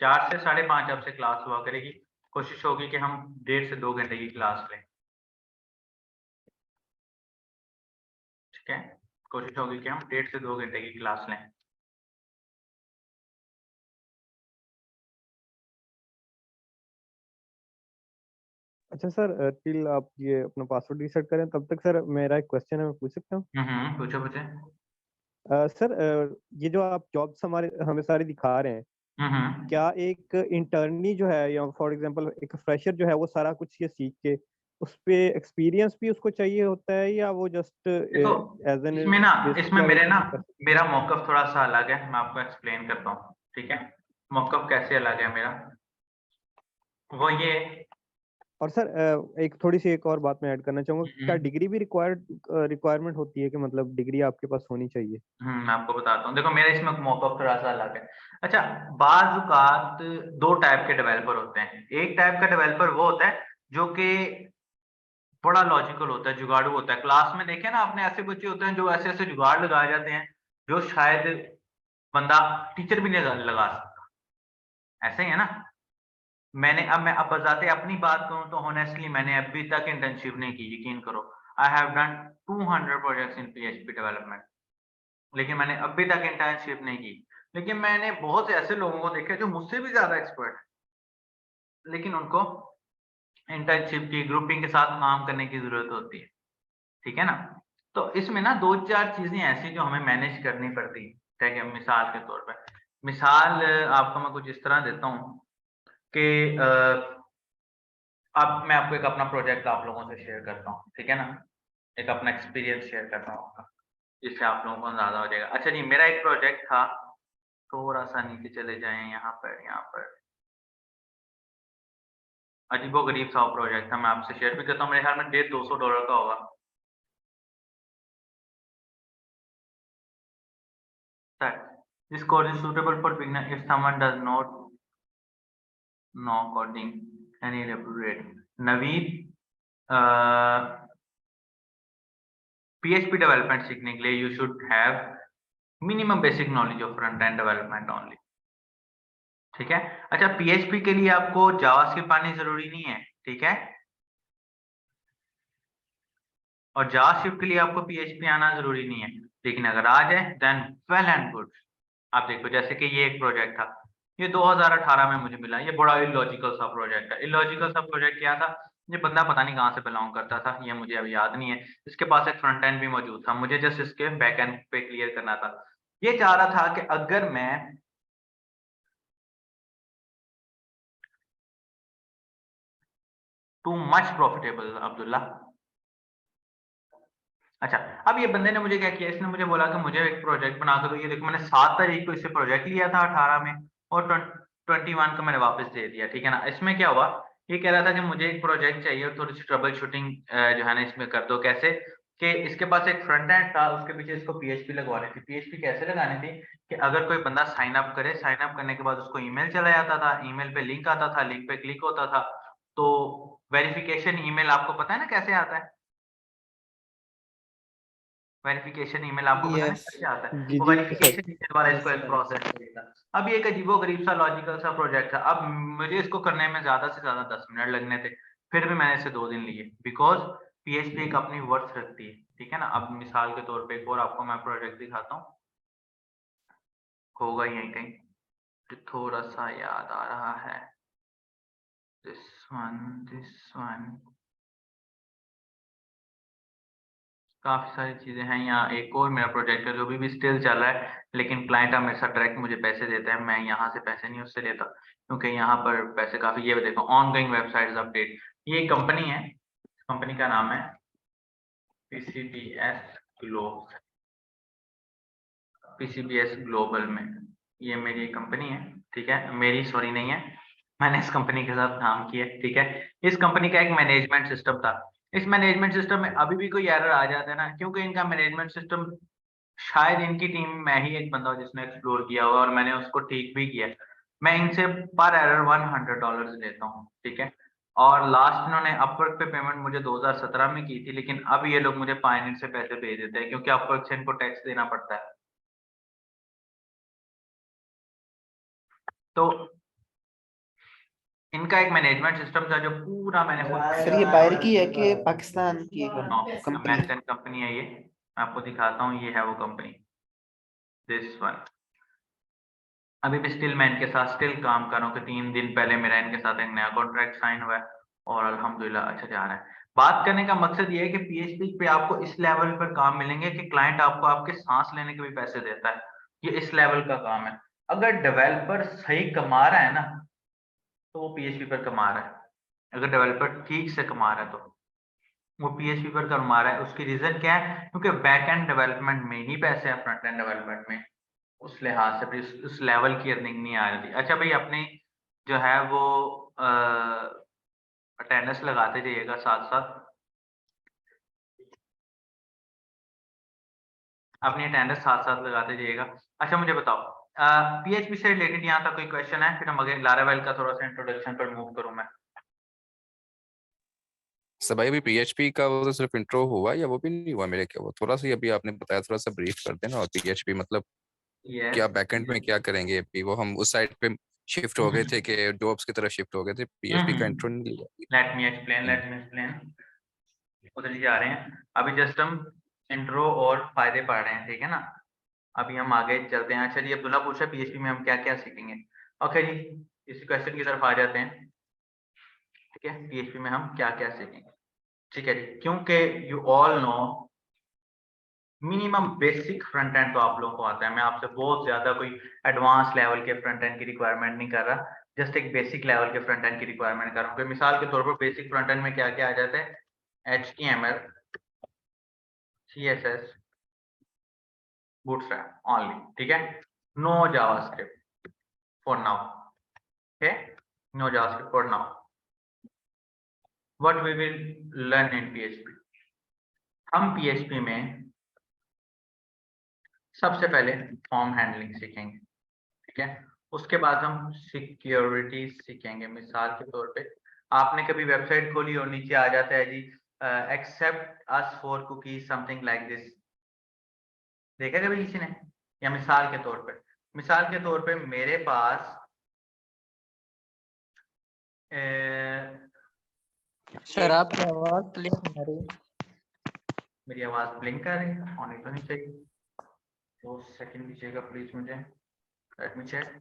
4 से 5:30 आपसे क्लास हुआ करेगी। कोशिश होगी कि हम 1.5 से 2 घंटे की क्लास लें, ठीक है। कोशिश होगी कि हम 1.5 से 2 घंटे की क्लास लें। अच्छा सर, टिल आप ये अपना पासवर्ड रीसेट करें तब तक सर मेरा एक क्वेश्चन है, मैं पूछ सकता हूँ? पूछो पूछे। सर ये जो आप जॉब्स हमारे हमें सारी दिखा रहे हैं, क्या एक इंटर्नी जो है या फॉर एग्जांपल एक फ्रेशर जो है वो सारा कुछ ये सीख के उस पे एक्सपीरियंस भी उसको चाहिए होता है या वो जस्ट देखो एज एन इसमें ना, बेसिक इसमें लेवल मेरे पे ना कर सकते मेरा मौकफ थोड़ा सा अलग है। मैं आपको एक्सप्लेन करता हूँ, ठीक है। मौकफ कैसे अलग है मेरा, वो ये। हैं? और सर एक थोड़ी सी एक और बात मैं ऐड करना चाहूंगा, क्या डिग्री भी रिक्वायरमेंट होती है कि मतलब डिग्री आपके पास होनी चाहिए? मैं आपको बताता हूँ। देखो मेरे इसमें मौकफ थोड़ा सा अलग है। अच्छा, बाज़ औक़ात 2 टाइप के डेवलपर होते हैं। एक टाइप का डेवलपर वो होता है जो कि बड़ा लॉजिकल होता है, जुगाड़ू होता है। क्लास में देखे ना आपने, ऐसे बच्चे होते हैं जो ऐसे-ऐसे जुगाड़ लगाए जाते हैं जो शायद बंदा टीचर भी नहीं लगा सकता। ऐसे ही है ना। मैं अब बजाते अपनी बात करूँ तो हॉनेस्टली मैंने अभी तक इंटर्नशिप नहीं की, यकीन करो। I have done 200 projects in PHP development, लेकिन मैंने अभी तक इंटर्नशिप नहीं की। लेकिन मैंने बहुत से ऐसे लोगों को देखा जो मुझसे भी ज्यादा एक्सपर्ट है, लेकिन उनको इंटर्नशिप की ग्रुपिंग के साथ काम करने की जरूरत होती है, ठीक है ना। तो इसमें ना 2-4 चीजें ऐसी जो हमें मैनेज करनी पड़ती है, ठीक है। मिसाल के तौर पर, मिसाल आपको मैं कुछ इस तरह देता हूँ कि अब मैं आपको एक अपना प्रोजेक्ट आप लोगों से शेयर करता हूँ, ठीक है ना। एक अपना एक्सपीरियंस शेयर कर रहा हूँ जिससे आप लोगों को अंदाजा हो जाएगा। अच्छा जी, मेरा एक प्रोजेक्ट था, थोड़ा सा नीचे चले जाएं, यहाँ पर अजीबोगरीब सा प्रोजेक्ट था, मैं आपसे शेयर भी करता हूँ। मेरे ख्याल में $150-200 का होगा। This course is suitable for beginner if someone does not know coding any elaborate. Naveed, PHP development सीखने के लिए you should have minimum basic knowledge of front end development only. ठीक है। अच्छा, PHP के लिए आपको जावास्क्रिप्ट आनी जरूरी नहीं है, ठीक है, और जावास्क्रिप्ट के लिए आपको PHP आना जरूरी नहीं है, लेकिन अगर आ जाए देन वेल एंड गुड। आप देखो, जैसे कि ये एक प्रोजेक्ट था, ये 2018 में मुझे मिला। ये बड़ा इलॉजिकल सा प्रोजेक्ट है। इलॉजिकल सा प्रोजेक्ट क्या था, ये बंदा पता नहीं कहाँ से बिलोंग करता था, ये मुझे अभी याद नहीं है। इसके पास एक फ्रंट एंड भी मौजूद था, मुझे जस्ट इसके बैक एंड पे क्लियर करना था। ये चाह रहा था कि अगर मैं टू मच प्रॉफिटेबल अब्दुल्ला। अच्छा, अब ये बंदे ने मुझे क्या किया, इसने मुझे बोला कि मुझे एक प्रोजेक्ट बना कर दो। ये देखो, मैंने 7 तारीख को इससे प्रोजेक्ट लिया था 18 में, और 21 को मैंने वापस दे दिया, ठीक है ना। इसमें क्या हुआ, ये कह रहा था कि मुझे एक प्रोजेक्ट चाहिए और थोड़ी सी ट्रबल शूटिंग जो है ना इसमें कर दो। कैसे कि इसके पास एक फ्रंट एंड था, उसके पीछे इसको PHP लगवानी थी। PHP कैसे लगानी थी कि अगर कोई बंदा साइन अप करे, साइन अप करने के बाद उसको ईमेल चला जाता था, ईमेल पे लिंक आता था, लिंक पे क्लिक होता था, तो वेरिफिकेशन ईमेल आपको पता है ना कैसे आता है, वेरिफिकेशन ईमेल आपको पता नहीं Yes. कैसे आता है, जी वो जी सर। वेरिफिकेशन ईमेल वाला Yes, इसको एक sir. प्रोसेस करेगा। अब ये एक अजीबोगरीब सा लॉजिकल सा प्रोजेक्ट था। अब मुझे इसको करने में ज्यादा से ज्यादा 10 मिनट लगने थे, फिर भी मैंने इसे 2 दिन लिए, बिकॉज PHP एक अपनी वर्थ रखती है, ठीक है ना। अब मिसाल के तौर पे एक और आपको मैं प्रोजेक्ट दिखाता हूँ, होगा यहीं कहीं, तो थोड़ा सा याद आ रहा है, दिस वन, काफी सारी चीजें हैं यहाँ। एक और मेरा प्रोजेक्ट है जो भी स्टिल चल रहा है, लेकिन क्लाइंट अब मेरे साथ डायरेक्ट मुझे पैसे देता है, मैं यहाँ से पैसे नहीं उससे लेता, क्योंकि यहाँ पर पैसे काफी। ये देखो, ऑनगोइंग वेबसाइट अपडेट, ये एक कंपनी है, कंपनी का नाम है PCBS ग्लोबल में। ये मेरी कंपनी है, ठीक है, मेरी सॉरी नहीं है, मैंने इस कंपनी के साथ काम किया, ठीक है। इस कंपनी का एक मैनेजमेंट सिस्टम था। इस मैनेजमेंट सिस्टम में अभी भी कोई एरर आ जाता है ना, क्योंकि इनका मैनेजमेंट सिस्टम, शायद इनकी टीम में मैं ही एक बंदा हूं जिसने एक्सप्लोर किया हुआ, और मैंने उसको ठीक भी किया। मैं इनसे पर एरर $100 लेता हूँ, ठीक है। और लास्ट इन्होंने अपवर्क पे पेमेंट मुझे 2017 में की थी, लेकिन अब ये लोग मुझे पायनियर से पैसे भेज देते हैं, क्योंकि अपवर्क से इनको टैक्स देना पड़ता है। तो इनका एक मैनेजमेंट सिस्टम था जो पूरा मैंने खुद सर ये बाहर की है कि पाकिस्तान की एक कंपनी? अमेरिकन कंपनी है ये, मैं आपको दिखाता हूँ, ये है वो कंपनी, दिस वन। अभी भी स्टिल मैं इनके साथ स्टिल काम कर रहा हूँ कि 3 दिन पहले मेरा इनके साथ एक नया कॉन्ट्रैक्ट साइन हुआ है, और अल्हम्दुलिल्लाह अच्छा जा रहा है। बात करने का मकसद ये है कि PHP पे आपको इस लेवल पर काम मिलेंगे कि क्लाइंट आपको आपके सांस लेने के भी पैसे देता है। ये इस लेवल का काम है। अगर डेवलपर सही कमा रहा है ना, तो वो PHP पर कमा रहा है। अगर डेवलपर ठीक से कमा रहा है तो वो PHP पर कमा रहा है। उसकी रीजन क्या है, क्योंकि बैक एंड डेवलपमेंट में ही पैसे हैं, फ्रंट एंड डेवलपमेंट में उस लिहाज से भी उस लेवल की अर्निंग नहीं आ रही थी। अच्छा भाई, अपनी जो है वो अटेंडेंस लगाते जाइएगा साथ साथ, अपनी अटेंडेंस साथ साथ लगाते जाइएगा। अच्छा मुझे बताओ, PHP से रिलेटेड यहाँ तक कोई क्वेश्चन है, फिर हम आगे लारावेल का थोड़ा सा इंट्रोडक्शन पर मूव करूँ मैं। सब भाई अभी PHP का वो तो सिर्फ इंट्रो हुआ या वो भी नहीं हुआ मेरे क्या? वो थोड़ा सा अभी आपने बताया, थोड़ा सा ब्रीफ कर देना। और PHP मतलब क्या बैकएंड में क्या करेंगे? अभी वो हम उस साइड पे शिफ्ट हो गए थे कि जॉब्स की तरफ शिफ्ट हो गए थे, PHP का इंट्रो नहीं लिया। लेट मी एक्सप्लेन, उधर ही जा रहे हैं। अभी जस्ट हम इंट्रो और फायदे पढ़ रहे हैं, ठीक है ना। अभी हम आगे चलते हैं। अच्छा जी, अब्दुल्ला पूछा PHP में हम क्या क्या सीखेंगे। ओके जी, इस क्वेश्चन की तरफ आ जाते हैं, ठीक है। PHP में हम क्या क्या सीखेंगे, ठीक है जी। क्योंकि you all know minimum basic front end तो आप लोगों को आता है। मैं आपसे बहुत ज्यादा कोई एडवांस लेवल के फ्रंट एंड की रिक्वायरमेंट नहीं कर रहा, जस्ट एक बेसिक लेवल के फ्रंट एंड की रिक्वायरमेंट कर रहा हूँ। मिसाल के तौर पर बेसिक फ्रंट एंड में क्या क्या आ जाता है, HTML, CSS, Bootstrap only, ठीक है? No JavaScript for now, okay? No JavaScript for now. What we will learn in PHP? हम PHP में सबसे पहले फॉर्म हैंडलिंग सीखेंगे, ठीक है? उसके बाद हम सिक्योरिटी सीखेंगे। मिसाल के तौर पे आपने कभी वेबसाइट खोली और नीचे आ जाता है जी except us for cookies something like this, देखा कभी किसी ने? या मिसाल के तौर पे मेरे पास सर आपकी आवाज क्लियर नहीं आ रही। मेरी आवाज ब्लिंक कर रही है, होनी तो नहीं चाहिए। 2 सेकंड दीजिएगा प्लीज मुझे, लेट मी चेक।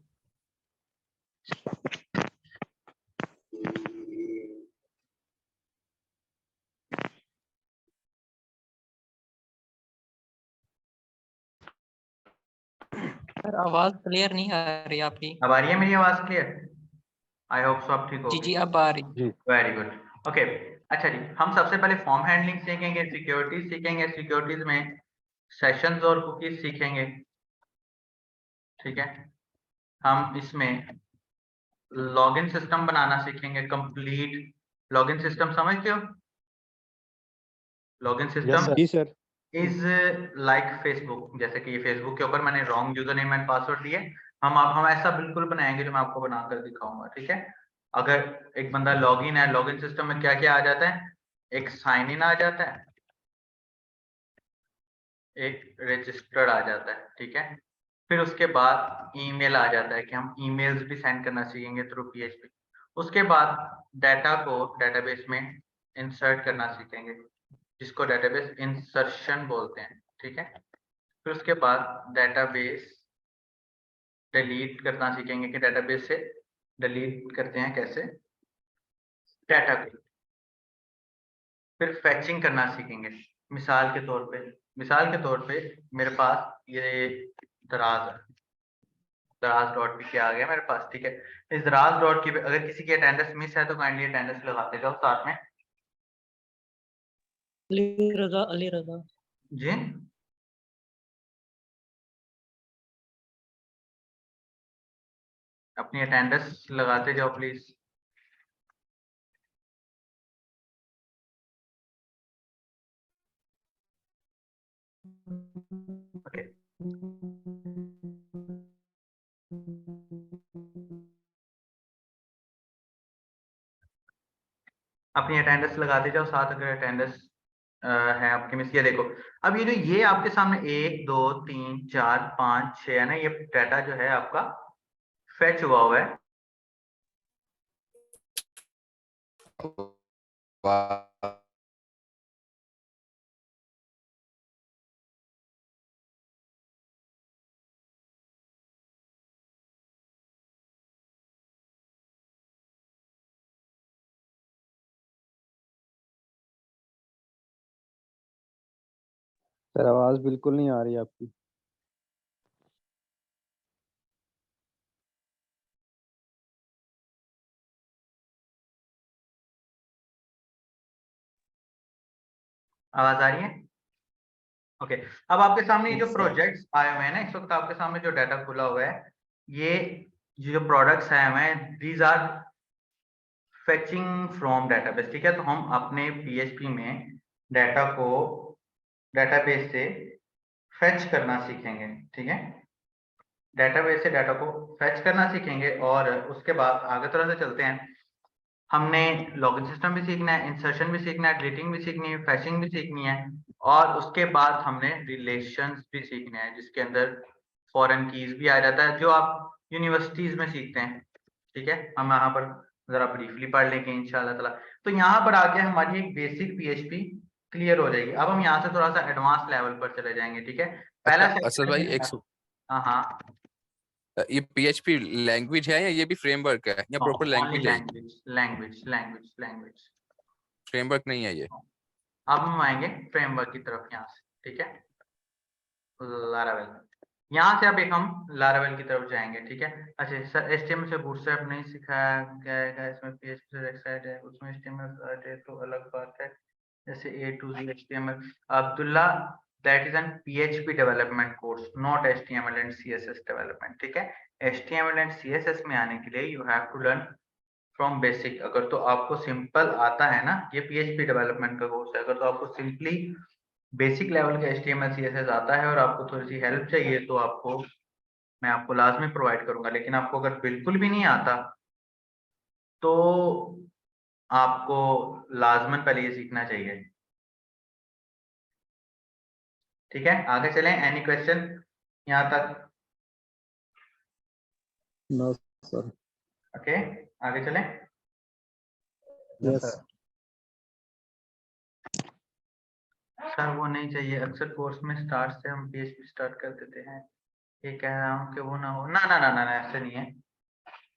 सर आवाज क्लियर नहीं आ रही आपकी। अब आ रही है मेरी आवाज क्लियर? आई होप सो आप ठीक हो। जी जी अब आ रही। Very good, okay. अच्छा जी, हम सबसे पहले फॉर्म हैंडलिंग सीखेंगे, सिक्योरिटीज सीखेंगे, सिक्योरिटीज में सेशंस और कुकीज सीखेंगे, ठीक है? हम इसमें लॉगिन सिस्टम बनाना सीखेंगे, कंप्लीट लॉगिन सिस्टम, समझते हो? Login system is like Facebook, जैसे कि ये फेसबुक के ऊपर मैंने wrong user name and password दिए, हम ऐसा बिल्कुल बनाएंगे जो मैं आपको बनाकर दिखाऊंगा, ठीक है? अगर एक बंदा लॉगिन है, लॉगिन सिस्टम में क्या क्या आ जाता है? एक साइन इन आ जाता है, एक रजिस्टर्ड आ जाता है, ठीक है? फिर उसके बाद ईमेल आ जाता है कि हम ईमेल्स भी सेंड करना सीखेंगे थ्रू PHP। उसके बाद डाटा को डेटाबेस में इंसर्ट करना सीखेंगे, जिसको डेटाबेस इंसर्शन बोलते हैं, ठीक है? फिर उसके बाद डेटाबेस डिलीट करना सीखेंगे कि डेटाबेस से डिलीट करते हैं कैसे डाटा को। फिर फैचिंग करना सीखेंगे। मिसाल के तौर पे मेरे पास ये दराज है, दराज डॉट पी के आ गया मेरे पास, ठीक है? इस दराज डॉट की अगर किसी की अटेंडेंस मिस है तो काइंडली अटेंडेंस लगाते जाओ साथ में। अली रजा जी, अपनी अटेंडेंस लगाते जाओ प्लीज। ओके, अपनी अटेंडेंस लगाते जाओ साथ अगर अटेंडेंस है आपके मिस। ये देखो, अब ये आपके सामने 1 2 3 4 5 6 है ना, ये डाटा जो है आपका फेच हुआ है। सर आवाज बिल्कुल नहीं आ रही आपकी। आवाज आ रही है? ओके, अब आपके सामने ये जो प्रोजेक्ट्स आए हुए हैं ना, इस वक्त आपके सामने जो डाटा खुला हुआ है, ये जो प्रोडक्ट्स आए हुए हैं, these are fetching from database, ठीक है? तो हम अपने PHP में डाटा को डेटाबेस से फेच करना सीखेंगे, ठीक है? डेटाबेस से डाटा को फेच करना सीखेंगे और उसके बाद आगे थोड़ा सा चलते हैं। हमने लॉगिन सिस्टम भी सीखना है, इंसर्शन भी सीखना है, डिलीटिंग भी सीखनी है, फैचिंग भी सीखनी है, और उसके बाद हमने रिलेशंस भी सीखने हैं, जिसके अंदर फॉरेन कीज भी आ जाता है, जो आप यूनिवर्सिटीज में सीखते हैं, ठीक है? हम यहाँ पर जरा ब्रीफली पढ़ लेंगे इंशाल्लाह ताला। तो यहाँ पर आके हमारी एक बेसिक PHP क्लियर हो जाएगी। अब हम यहाँ से थोड़ा सा एडवांस लेवल पर चले जाएंगे, ठीक है? पहला असल भाई हाँ हाँ, ये PHP लैंग्वेज है या ये भी फ्रेमवर्क है या प्रॉपर लैंग्वेज है? लैंग्वेज फ्रेमवर्क नहीं है ये। अब हम आएंगे फ्रेमवर्क की तरफ यहाँ से, ठीक है? लारावेल, यहाँ से अब एक हम लारावेल की तरफ जाएंगे, ठीक है? अच्छा सर, HTML से बूटस्ट्रैप नहीं सिखाया गया है इसमें, PHP से वेबसाइट है उसमें HTML है तो अलग बात है, जैसे A to Z HTML. Abdullah, that is an PHP development course, not HTML and CSS development. ठीक है, HTML and CSS में आने के लिए you have to learn from basic. अगर तो आपको सिंपल आता है ना, ये PHP डेवलपमेंट का कोर्स है, अगर तो आपको सिंपली बेसिक लेवल का HTML CSS आता है और आपको थोड़ी सी हेल्प चाहिए तो आपको मैं आपको लाजमी प्रोवाइड करूंगा, लेकिन आपको अगर बिल्कुल भी नहीं आता तो आपको लाजमन पहले ये सीखना चाहिए। ठीक है, आगे चलें। एनी क्वेश्चन यहाँ तक? No sir. ओके, आगे चलें। यस सर वो नहीं चाहिए, अक्सर कोर्स में स्टार्ट से हम PHP स्टार्ट कर देते हैं, ये कह रहा हूँ कि वो ना हो। ना ना ना ना ना, ऐसा नहीं है,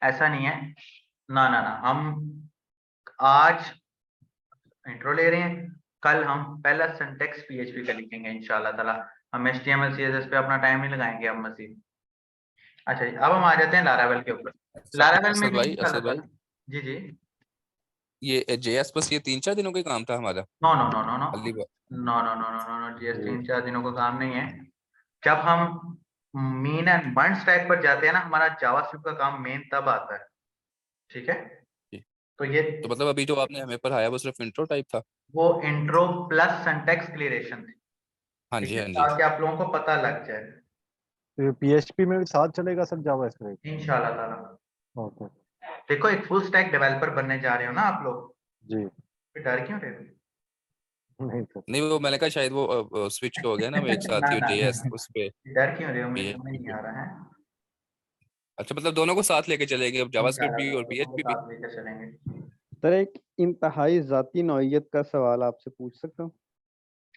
ऐसा नहीं है। ना ना ना, हम आज इंट्रो ले रहे हैं, कल हम पहला सिंटेक्स PHP का लिखेंगे इंशाल्लाह ताला। हम HTML CSS पे अपना टाइम नहीं लगाएंगे अब मजीद। अच्छा जी, अब हम आ जाते हैं लारावेल के ऊपर। लारावेल में भी असद भाई, जी जी। ये JS बस ये 3-4 दिनों का ही काम था हमारा? No no no no no Ali no no no no no no, GS 3-4 दिनों का काम नहीं है। जब हम मीन एंड बर्न स्टैक पर जाते हैं ना, हमारा जावास्क्रिप्ट का काम मेन तब आता है। ठीक है, तो ये तो मतलब अभी जो आपने हमें पढ़ाया वो सिर्फ इंट्रो टाइप था? वो इंट्रो प्लस सिंटैक्स क्लियरेशन थी। हाँ ठीक जी, है, हाँ जी। ताकि आप लोगों को पता लग जाए तो PHP में भी साथ चलेगा सर जावास्क्रिप्ट? इंशाल्लाह ताला। ओके देखो, एक फुल स्टैक डेवलपर बनने जा रहे हो ना आप लोग, जी। फिर डर क्यों रहे हो? नहीं सर। नहीं, वो मैंने कहा शायद वो स्विच हो गया ना, वो एक साथ ना ही ना JS उस पे डर क्यों रहे हो, मुझे समझ PHP नहीं पे। आ रहा है। अच्छा, मतलब दोनों को साथ लेके चलेंगे, अब जावास्क्रिप्ट इंशाल्लाह भी ताला और दोनों को PHP भी? साथ लेकर चलेंगे। सर एक इंतहाई जाती नौइयत का सवाल आपसे पूछ सकता हूँ?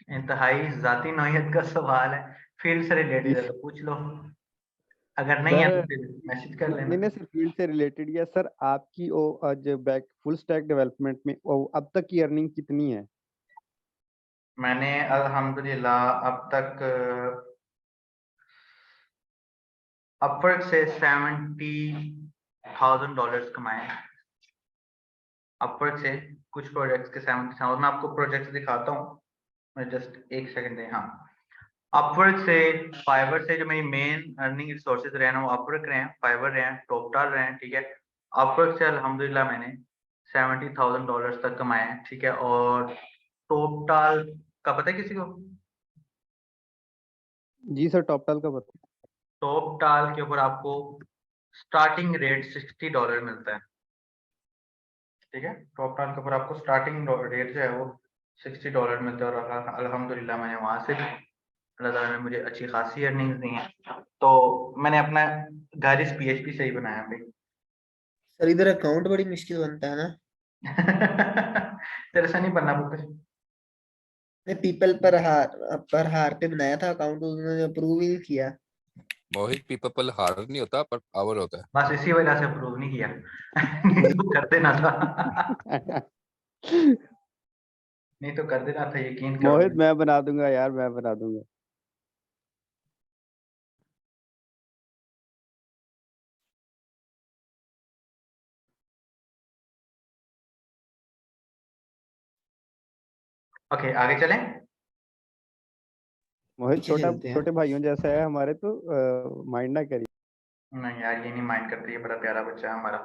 इंतहाई जाती नौयत का सवाल है, फील्ड से रिलेटेड जी है तो पूछ लो, अगर नहीं है सर। तो फिर मैसेज कर लेना। नहीं नहीं सर, फील्ड से रिलेटेड या सर आपकी ओ आज बैक फुल स्टैक डेवलपमेंट में अब तक की अर्निंग कितनी है? मैंने अल्हम्दुलिल्लाह अब तक अपवर्ड से $70,000 कमाए हैं। अपवर्ड से कुछ प्रोजेक्ट्स के 70,000, और मैं आपको प्रोजेक्ट्स दिखाता हूँ, मैं जस्ट एक सेकंड दें। हाँ, अपवर्ड से, फाइवर से जो मेरी मेन अर्निंग रिसोर्सेज रहे हैं वो अपवर्क रहे हैं, फाइवर रहे हैं, टॉपटाल रहे हैं। ठीक है, अपवर्क से अल्हम्दुलिल्लाह मैंने $70,000 तक कमाए हैं। ठीक है, और टॉपटाल का पता है किसी को? जी सर, टॉपटाल का बता। टॉपटाल के ऊपर आपको स्टार्टिंग रेट $60 मिलता है। ठीक है, टॉपटाल के ऊपर आपको स्टार्टिंग रेट जो है वो $60 मिलता है, और अल्हम्दुलिल्लाह मैंने वहां से भी, अल्लाह ताला ने मुझे अच्छी खासी अर्निंग्स दी हैं। तो मैंने अपना घर इस PHP से ही बनाया भाई। सर इधर अकाउंट बड़ी मुश्किल बनता है ना? तेरे से नहीं बनना कुछ। मैं पीपल पर हार पे बनाया था अकाउंट, उन्होंने अप्रूव ही नहीं किया। मोहित, पीपल हार नहीं होता पर पावर होता है। बस इसी वजह से अप्रूव नहीं किया। नहीं तो कर देना था। नहीं तो कर देना था, यकीन करो। मोहित मैं बना दूंगा यार, मैं बना दूंगा। ओके, आगे चलें। मोहित पीछे चलते हैं। छोटे भाइयों जैसा है हमारे, तो माइंड ना करिए। नहीं यार, ये नहीं माइंड करते, ये बड़ा प्यारा बच्चा है हमारा।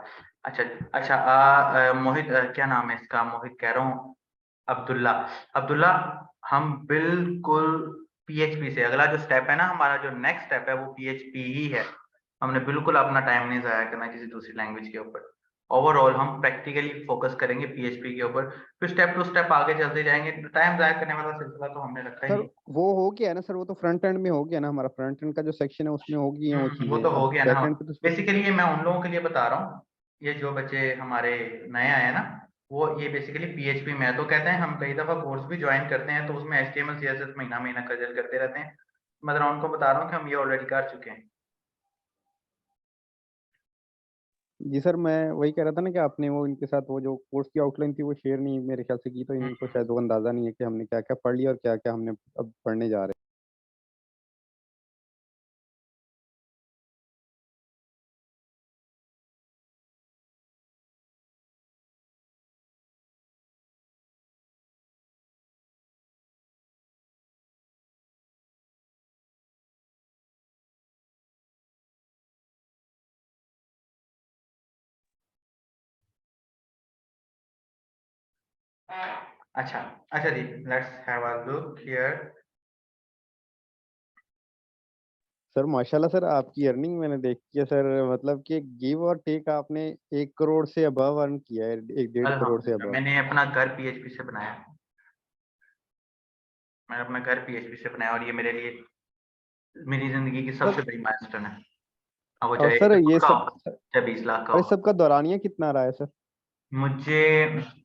अच्छा अच्छा, मोहित, क्या नाम है इसका? मोहित कह रहा हूँ, अब्दुल्ला। अब्दुल्ला, हम बिल्कुल PHP से, अगला जो स्टेप है ना हमारा, जो नेक्स्ट स्टेप है वो PHP ही है। हमने बिल्कुल अपना टाइम नहीं जाया करना किसी दूसरी लैंग्वेज के ऊपर। ओवरऑल हम प्रैक्टिकली फोकस करेंगे PHP के ऊपर, फिर स्टेप टू स्टेप आगे चलते जाएंगे। टाइम जाया करने वाला सिलसिला तो हमने रखा ही सर नहीं। वो हो गया ना सर, वो तो फ्रंट एंड में हो गया ना, हमारा फ्रंट एंड का जो सेक्शन है उसमें हो गई हैं वो वो चीजें, तो हो अब गया ना। बैक एंड पे तो बेसिकली ये मैं उन लोगों के लिए बता रहा हूँ, ये जो बच्चे हमारे नए आए ना, वो ये बेसिकली PHP में है। तो कहते हैं हम कई दफा कोर्स भी ज्वाइन करते हैं तो उसमें HTML CSS महीना महीना कजल करते रहते हैं। मैं जरा उनको बता रहा हूँ कि हम ये ऑलरेडी कर चुके हैं। जी सर, मैं वही कह रहा था ना कि आपने वो इनके साथ वो जो कोर्स की आउटलाइन थी वो शेयर नहीं मेरे ख्याल से की, तो इनको शायद वो अंदाजा नहीं है कि हमने क्या क्या पढ़ लिया और क्या क्या हमने अब पढ़ने जा रहे हैं। अच्छा अच्छा जी, let's have a look here. Sir माशाल्लाह सर, आपकी अर्निंग मैंने देखी है सर, मतलब कि गिव और टेक आपने 1 करोड़ से अबव अर्न किया है, 1.5 करोड़ से अल्हम्दुलिल्लाह, अबव। मैंने अपना घर पीएचपी से बनाया। मैंने अपना घर पीएचपी से बनाया और ये मेरे लिए मेरी जिंदगी की सबसे सर बड़ी माइलस्टोन है। अब वो और चाहे 1 सर करोड़ ये का सब हो चाहे 20 लाख का और हो। इस सब का दौरानिया कितना रहा है सर? मुझे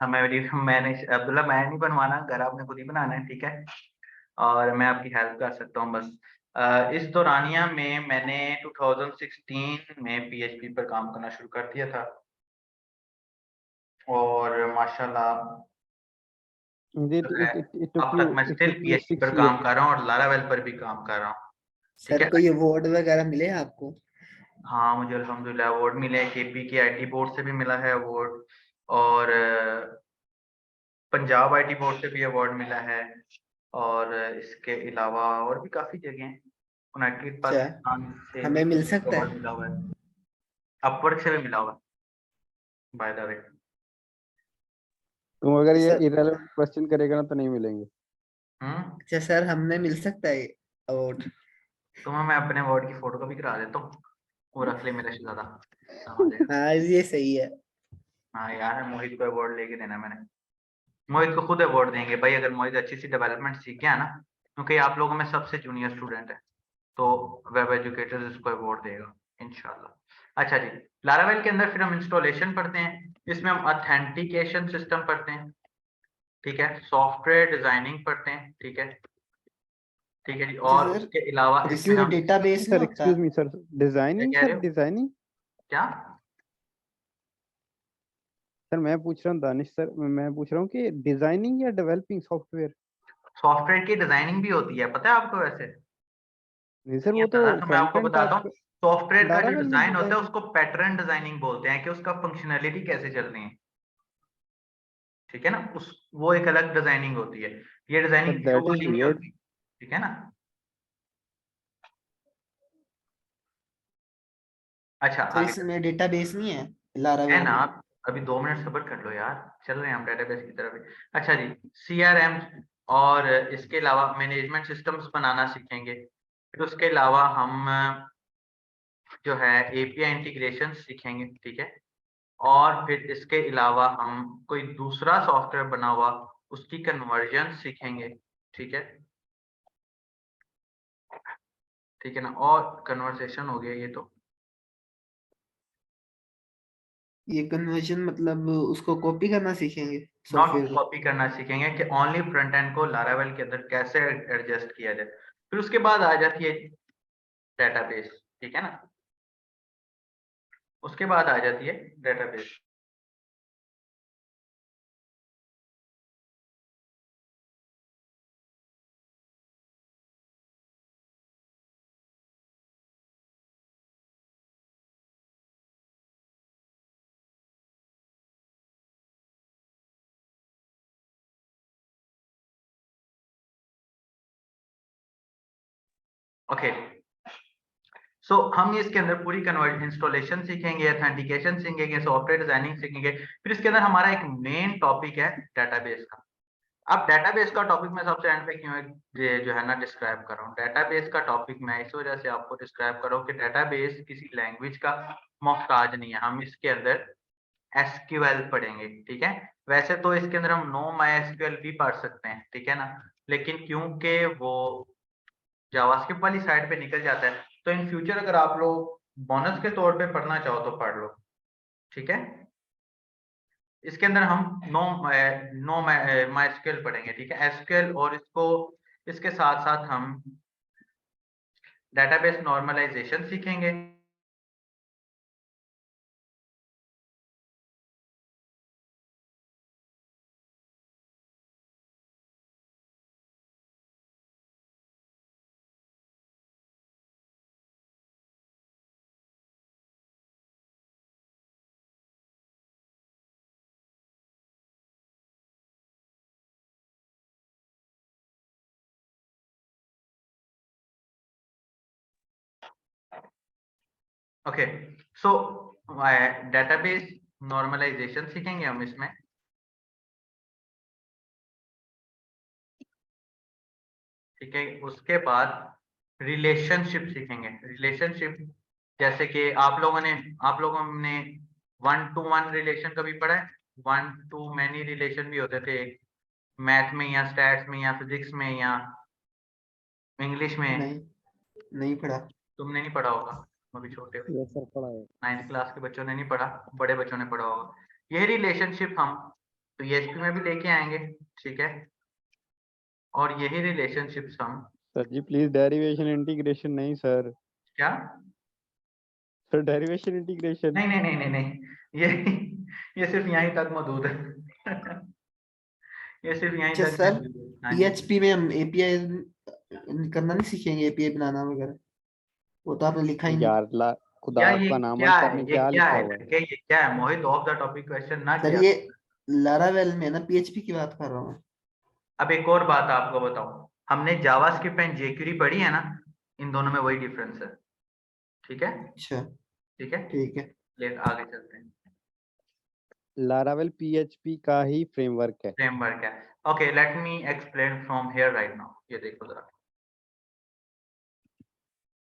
मैंने अब्दुल्ला, मैं नहीं बनवाना, घर आपने खुद ही बनाना है, ठीक है। और मैं आपकी हेल्प कर सकता हूँ बस। इस दौरानिया में मैंने 2016 में पीएचपी पर काम करना शुरू कर दिया था और माशाल्लाह इट जो है इट इट टुक अब यू तक मैं it still took you PHP 6 पर काम इयर्स। कर रहा हूँ और लारावेल पर भी काम कर रहा हूँ, ठीक सर है। कोई अवार्ड वगैरह मिले हैं आपको? हाँ, मुझे अल्हम्दुलिल्लाह अवार्ड मिले हैं, केपी की आईटी बोर्ड से भी मिला है अवार्ड और पंजाब आईटी बोर्ड से भी अवार्ड मिला है और इसके अलावा और भी काफ़ी जगह हैं। यूनाइटेड अच्छा, पाकिस्तान से भी हमें मिल सकता अवार्ड है? मिला हुआ है, अपवर्क से भी मिला हुआ है बाय द वे। तुम अगर ये सर इररिलेवेंट क्वेश्चन करेगा ना तो नहीं मिलेंगे। अच्छा सर, हमें मिल सकता है अवार्ड? तुम्हें मैं अपने अवार्ड की फोटो कॉपी करा देता हूँ, वो रख ले मेरे शहजादा, काम आ जाएगा। हाँ ये सही है। हाँ यार, मोहित को अवार्ड लेके देना मैंने, मोहित को खुद अवार्ड देंगे भाई अगर मोहित अच्छी सी डेवलपमेंट सीख गया ना, क्योंकि आप लोगों में सबसे जूनियर स्टूडेंट है, तो वेब एजुकेटर्स इसको अवार्ड देगा इंशाल्लाह। अच्छा जी, लारावेल के अंदर फिर हम इंस्टॉलेशन पढ़ते हैं, इसमें हम ऑथेंटिकेशन सिस्टम पढ़ते हैं, ठीक है, सॉफ्टवेयर डिजाइनिंग पढ़ते हैं, ठीक है, ठीक है जी। अच्छा और सर, उसके अलावा इसमें इसमें हम डेटाबेस नहीं सर होता? एक्सक्यूज मी सर, क्या डिजाइनिंग कह रहे सर, हो? डिजाइनिंग क्या सर मैं पूछ रहा हूँ, दानिश सर मैं पूछ रहा हूँ कि डिजाइनिंग या डेवलपिंग सॉफ्टवेयर? सॉफ्टवेयर की डिजाइनिंग भी होती है, पता है आपको? वैसे नहीं सर, नहीं वो तो पता तो मैं फ्रंट आपको एंड बताता टास्क हूँ। सॉफ्टवेयर का जो लारावेल में डिजाइन होता है डिजाइन। उसको पैटर्न डिजाइनिंग बोलते हैं, कि उसका फंक्शनैलिटी कैसे चल रही है, ठीक है ना, उस वो एक अलग डिजाइनिंग होती है, ये sir designing view that is वाली नहीं वियर्ड। होती, ठीक है ना। अच्छा सर आगे इसमें चलते डेटाबेस नहीं है हैं लारावेल ना, में? अभी 2 मिनट सब्र कर लो यार, चल रहे हैं हम डेटाबेस की तरफ ही। अच्छा जी, सीआरएम और इसके अलावा मैनेजमेंट सिस्टम्स बनाना सीखेंगे, फिर उसके अलावा हम जो है एपीआई इंटीग्रेशन सीखेंगे, ठीक है। और फिर इसके अलावा हम कोई दूसरा सॉफ्टवेयर बना हुआ उसकी कन्वर्जन सीखेंगे, ठीक है, ठीक है ना। और कन्वर्सेशन हो गया ये तो। ये कन्वर्जन मतलब उसको कॉपी करना सीखेंगे नॉट सॉफ्टवेयर को? कॉपी करना सीखेंगे कि ओनली फ्रंट एंड को लारावेल के अंदर कैसे एडजस्ट किया जाए। फिर उसके बाद आ जाती है डेटाबेस, ठीक है ना, उसके बाद आ जाती है डेटाबेस। ओके, सो हम इसके अंदर पूरी कन्वर्ट इंस्टॉलेशन सीखेंगे, ऑथेंटिकेशन सीखेंगे, सॉफ्टवेयर डिजाइनिंग सीखेंगे, फिर इसके अंदर हमारा एक मेन टॉपिक है डेटाबेस का। अब डेटाबेस का टॉपिक मैं सबसे एंड पे क्यों ये जो है ना डिस्क्राइब कर रहा हूँ, डेटाबेस का टॉपिक मैं इस वजह से आपको डिस्क्राइब कर रहा हूँ कि डेटाबेस किसी लैंग्वेज का मोहताज नहीं है। हम इसके अंदर एसक्यूएल पढ़ेंगे, ठीक है। वैसे तो इसके अंदर हम नो माई एसक्यूएल भी पढ़ सकते हैं, ठीक है ना, लेकिन क्योंकि वो जावास्क्रिप्ट वाली साइड पे निकल जाता है, तो इन फ्यूचर अगर आप लोग बोनस के तौर पे पढ़ना चाहो तो पढ़ लो, ठीक है। इसके अंदर हम नो माइस्क्यूएल पढ़ेंगे, ठीक है, एसक्यूएल, और इसको इसके साथ साथ हम डेटाबेस नॉर्मलाइजेशन सीखेंगे। ओके, सो डेटाबेस नॉर्मलाइजेशन सीखेंगे हम इसमें, ठीक है। उसके बाद रिलेशनशिप सीखेंगे। रिलेशनशिप जैसे कि आप लोगों ने 1-to-1 रिलेशन कभी पढ़ा है? 1-to-many रिलेशन भी होते थे, मैथ में या स्टैट्स में या फिजिक्स में या इंग्लिश में। नहीं पढ़ा। तुमने नहीं पढ़ा होगा, तुम अभी छोटे हो। यस सर पढ़ा है। 9th क्लास के बच्चों ने नहीं पढ़ा, बड़े बच्चों ने पढ़ा होगा। ये रिलेशनशिप हम PHP में भी लेके आएंगे, ठीक है। और यही रिलेशनशिप्स हम sir ji please derivation integration नहीं सर। क्या? सर डेरिवेशन इंटीग्रेशन नहीं नहीं नहीं नहीं नहीं, ये सिर्फ यहीं तक मौजूद है। ये सिर्फ यहीं अच्छा तक सर, मौजूद है। हाँ जी। PHP में हम API करना नहीं सीखेंगे, API बनाना वगैरह? वो तो आपने लिखा ही नहीं। यार ला खुदा क्या ये आपका नाम क्या सर है? ने ये क्या क्या लिखा है हुआ है? लड़के? ये क्या है मोहित? ऑफ द टॉपिक क्वेश्चन ना सर किया। ये लारावेल में ना PHP की बात कर रहा हूँ मैं। अब एक और बात आपको बताऊं, हमने जावास्क्रिप्ट एंड jQuery पढ़ी है ना, इन दोनों में वही डिफरेंस है, ठीक है। अच्छा ठीक है, ठीक है। ले आगे चलते हैं। लारावेल PHP का ही फ्रेमवर्क है। फ्रेमवर्क है। Okay, let me explain from here right now. ये देखो जरा,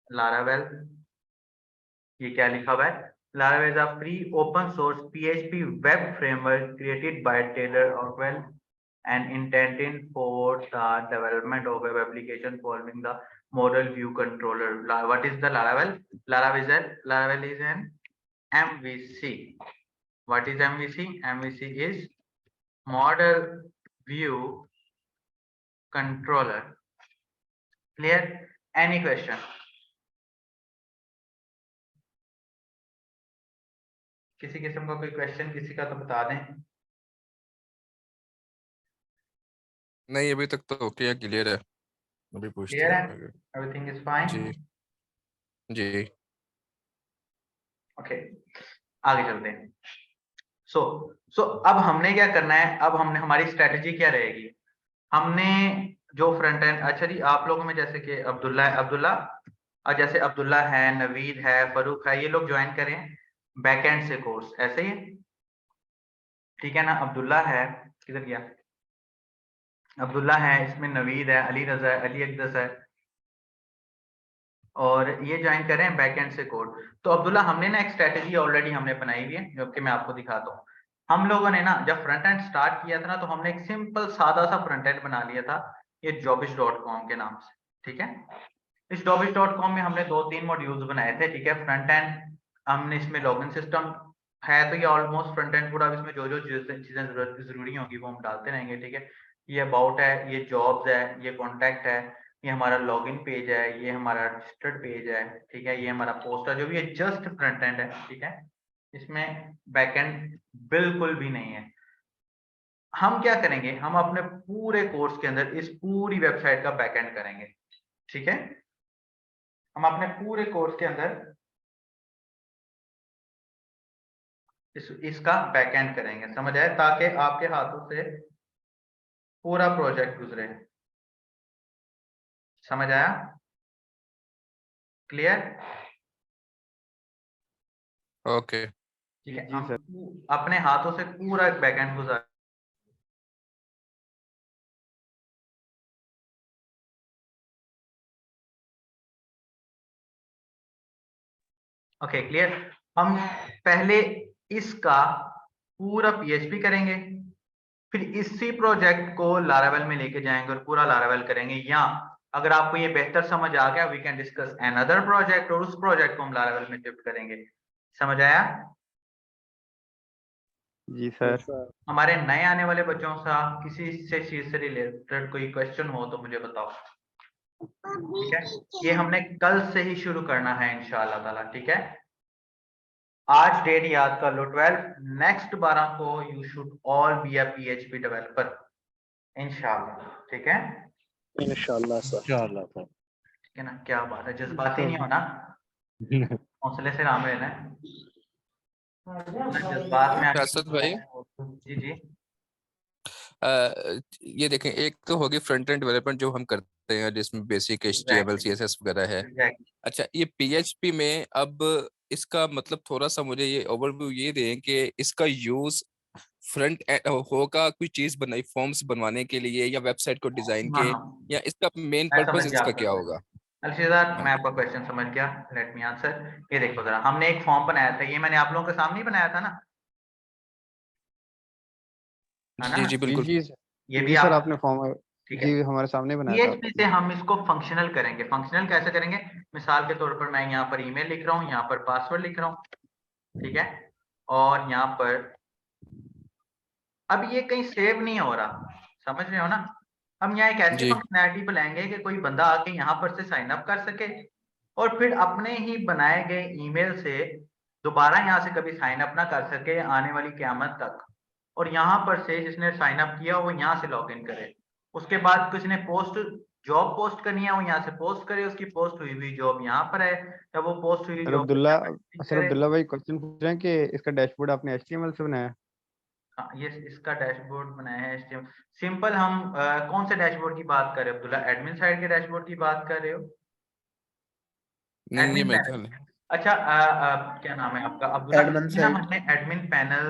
लारावेल, ये क्या लिखा हुआ है? Laravel is a free open source PHP web framework created by Taylor Ockwell and intended for the development of web application following the model view controller. What is the Laravel? Laravel is an MVC. What is MVC? MVC is model view controller. Clear? Any question? किसी किस्म का कोई question किसी का तो बता दें। नहीं अभी तक तो ओके है, क्लियर है। अभी पूछते क्लियर है? हैं। Everything is fine? जी जी। ओके, आगे चलते हैं। सो अब हमने क्या करना है? अब हमने हमारी स्ट्रेटजी क्या रहेगी? हमने जो फ्रंट एंड, अच्छा जी आप लोगों में जैसे कि अब्दुल्ला और जैसे अब्दुल्ला है, नवीद है, फरूक है, ये लोग ज्वाइन करें बैक एंड से कोर्स, ऐसे ही है, ठीक है ना। अब्दुल्ला है, किधर गया? अब्दुल्ला है, इसमें नवीद है, अली रजा है, अली अकदस है, और ये ज्वाइन करें बैक एंड से कोड। तो अब्दुल्ला हमने ना एक स्ट्रेटजी ऑलरेडी हमने बनाई हुई है, जो कि मैं आपको दिखाता हूँ। हम लोगों ने ना जब फ्रंट एंड स्टार्ट किया था ना, तो हमने एक सिंपल सादा सा फ्रंट एंड बना लिया था, ये jobbish.com के नाम से, ठीक है। इस jobbish.com में हमने 2-3 मॉड्यूल्स बनाए थे, ठीक है। फ्रंट एंड हमने इसमें लॉगिन सिस्टम है, तो ये ऑलमोस्ट फ्रंट एंड पूरा, इसमें जो जो चीजें जरूरी होंगी वो हम डालते रहेंगे, ठीक है। ये अबाउट है, ये जॉब्स है, ये कॉन्टैक्ट है, ये हमारा लॉगिन पेज है, ये हमारा रजिस्टर्ड पेज है, ठीक है। ये हमारा पोस्ट है, जो भी है जस्ट फ्रंट एंड है, ठीक है। इसमें बैक एंड बिल्कुल भी नहीं है। हम क्या करेंगे? हम अपने पूरे कोर्स के अंदर इस पूरी वेबसाइट का बैक एंड करेंगे, ठीक है। हम अपने पूरे कोर्स के अंदर इसका बैक एंड करेंगे, समझ आए? ताकि आपके हाथों से पूरा प्रोजेक्ट गुजरे, समझ आया? क्लियर? ओके ठीक है। जी हम सर। अपने हाथों से पूरा बैकएंड गुजार। Okay clear. हम पहले इसका पूरा PHP करेंगे, फिर इसी प्रोजेक्ट को लारावेल में लेके जाएंगे और पूरा लारावेल करेंगे। या अगर आपको ये बेहतर समझ आ गया, we can discuss another project, और उस प्रोजेक्ट को हम लारावेल में शिफ्ट करेंगे। समझ आया? जी सर। हमारे नए आने वाले बच्चों से किसी से चीज से रिलेटेड कोई क्वेश्चन हो तो मुझे बताओ, ठीक है। ये हमने कल से ही शुरू करना है इंशाल्लाह ताला, ठीक है। आज डेट याद कर लो 12, नेक्स्ट 12 को you should all be a PHP developer इंशाल्लाह, ठीक है। इंशाल्लाह सर। इंशाल्लाह सर। ठीक है ना? क्या बात है, जज्बाती नहीं होना, हौसले से नाम लेना है, जज्बात में असद भाई, जी जी ये देखें, एक तो होगी फ्रंट एंड डेवलपमेंट जो हम करते हैं जिसमें बेसिक HTML CSS वगैरह है। अच्छा, ये PHP में अब इसका मतलब थोड़ा सा मुझे ये ओवरव्यू ये दें कि इसका यूज फ्रंट होगा कोई चीज बनाई फॉर्म्स बनवाने के लिए या वेबसाइट को डिजाइन के, या इसका मेन मैं पर्पस समझ गया इसका आपका क्या question। होगा? अलशिदार, हाँ मैं जी आपका क्वेश्चन समझ गया, लेट मी आंसर। ये देखो जरा, हमने एक फॉर्म बनाया था, ये मैंने आप लोगों के सामने ही बनाया था ना, है ना? जी जी जी बिल्कुल। जी ये भी जी सर, आप, आपने फॉर्म ठीक है। जी हमारे सामने बनाया था PHP से आपने। हम इसको फंक्शनल करेंगे। फंक्शनल कैसे करेंगे? मिसाल के तौर पर मैं यहाँ पर ईमेल लिख रहा हूँ, यहाँ पर पासवर्ड लिख रहा हूँ, ठीक है, और यहाँ पर अब ये कहीं सेव नहीं हो रहा, समझ रहे हो ना? हम यहाँ एक ऐसी जी फंक्शनैलिटी बुलाएंगे कि कोई बंदा आके यहाँ पर से साइन अप कर सके और फिर अपने ही बनाए गए ईमेल से दोबारा यहाँ से कभी साइन अप ना कर सके आने वाली क़यामत तक, और यहाँ पर से जिसने साइन अप किया वो यहाँ से लॉग इन करे। उसके बाद किसी ने जॉब पोस्ट करनी है, वो यहाँ से पोस्ट करे, उसकी पोस्ट हुई हुई जॉब यहाँ पर है, या वो पोस्ट हुई सर जॉब को अब्दुल्ला यहाँ पर click सर करे। अब्दुल्ला भाई क्वेश्चन पूछ रहे हैं कि इसका डैशबोर्ड आपने HTML से बनाया है? हाँ, ये इसका डैशबोर्ड बनाया है HTML सिंपल। हम कौन से डैशबोर्ड की बात कर रहे हो अब्दुल्ला? एडमिन साइड के डैशबोर्ड की बात कर रहे हो? नहीं, ये एडमिन मेरे पैनल। ख्याल है। अच्छा, क्या नाम है आपका अब्दुल्ला? एडमिन इसमें ना साइड हमने एडमिन पैनल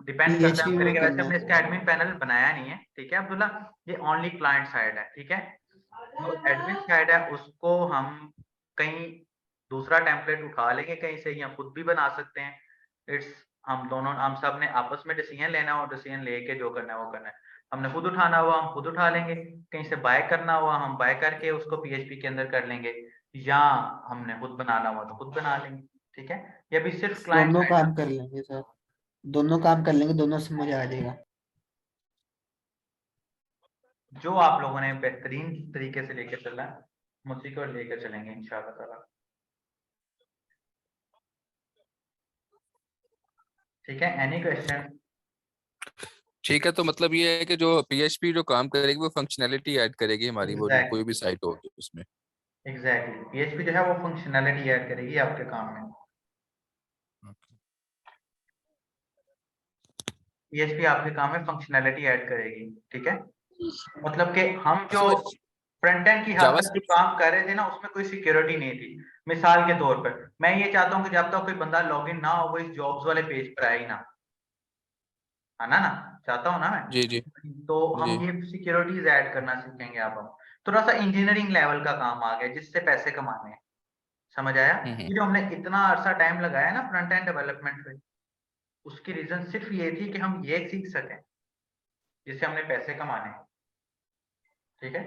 डिपेंड करता है हम PHP में करेंगे, वैसे करना हमने है। इसका एडमिन पैनल बनाया नहीं है, ठीक है अब्दुल्ला, ये ओनली क्लाइंट साइड है, ठीक है। तो एडमिन साइड है, उसको हम कहीं दूसरा टेम्पलेट उठा लेंगे कहीं से, या खुद भी बना सकते हैं। इट्स हम सब ने आपस में डिसीजन लेना हो, डिसीजन लेके जो करना है वो करना है। हमने खुद उठाना हुआ हम खुद उठा लेंगे, कहीं से बाय करना हुआ हम बाय करके उसको PHP के अंदर कर लेंगे, या हमने खुद बनाना हुआ तो खुद बना लेंगे, ठीक है। ये भी सिर्फ क्लाइंट दोनों साइड काम कर लेंगे सर, दोनों काम कर लेंगे, दोनों समझ आ जाएगा। जो आप लोगों ने बेहतरीन तरीके से लेकर चलना है, हम उसी को लेकर चलेंगे इंशाल्लाह ताला, ठीक है। Any question? ठीक है, तो मतलब ये है कि जो PHP जो काम करेगी वो फंक्शनैलिटी ऐड करेगी हमारी, वो जो कोई भी साइट होगी उसमें। एग्जैक्टली PHP जो है वो फंक्शनैलिटी ऐड करेगी आपके काम में। PHP आपके काम में फंक्शनैलिटी ऐड करेगी, ठीक है। मतलब कि हम जो अच्छा भाई, फ्रंट एंड की हद तक जो जावास्क्रिप्ट। काम कर रहे थे ना, उसमें कोई सिक्योरिटी नहीं थी। मिसाल के तौर पर मैं ये चाहता हूँ कि जब तक कोई बंदा लॉगिन ना हो वो इस जॉब्स वाले पेज पर आए ही ना, है ना चाहता हूँ ना मैं। जी जी तो जी। हम ये सिक्योरिटीज ऐड करना सीखेंगे। अब हम थोड़ा सा इंजीनियरिंग लेवल का काम आ गया जिससे पैसे कमाने हैं, समझ आया? हम्म। ये जो हमने इतना अरसा टाइम लगाया ना फ्रंट एंड डेवलपमेंट पे, उसकी रीजन सिर्फ ये थी कि हम ये सीख सकें जिससे हमने पैसे कमाने हैं, ठीक है।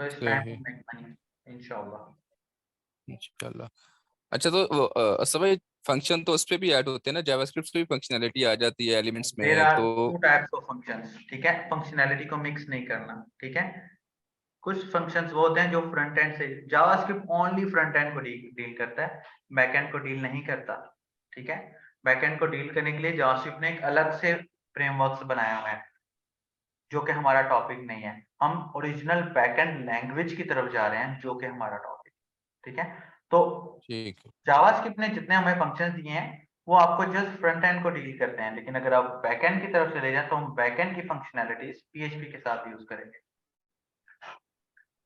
तो इस टाइम सही, टू मेक मनी इंशाल्लाह। इंशाल्लाह। अच्छा, तो सब फंक्शन तो उस पे भी ऐड होते हैं ना, जावास्क्रिप्ट पे भी फंक्शनैलिटी आ जाती है एलिमेंट्स देयर में आर तो। टू टाइप्स ऑफ फंक्शंस, ठीक है। फंक्शनैलिटी को मिक्स नहीं करना, ठीक है। कुछ फंक्शंस वो होते हैं जो फ्रंट एंड से, जावास्क्रिप्ट ओनली फ्रंट एंड को डील करता है, बैक एंड को डील नहीं करता, ठीक है। बैक एंड को डील करने के लिए जावास्क्रिप्ट ने एक अलग से फ्रेमवर्क्स बनाया हुआ है जो कि हमारा टॉपिक नहीं है। हम ओरिजिनल बैकएंड लैंग्वेज की तरफ जा रहे हैं जो कि हमारा टॉपिक, ठीक है। तो ठीक है। जावास्क्रिप्ट ने जितने हमें फंक्शंस दिए हैं वो आपको जस्ट फ्रंट एंड को डील करते हैं, लेकिन अगर आप बैक एंड की तरफ चले जाए तो हम बैक एंड की फंक्शनैलिटीज PHP के साथ यूज करेंगे,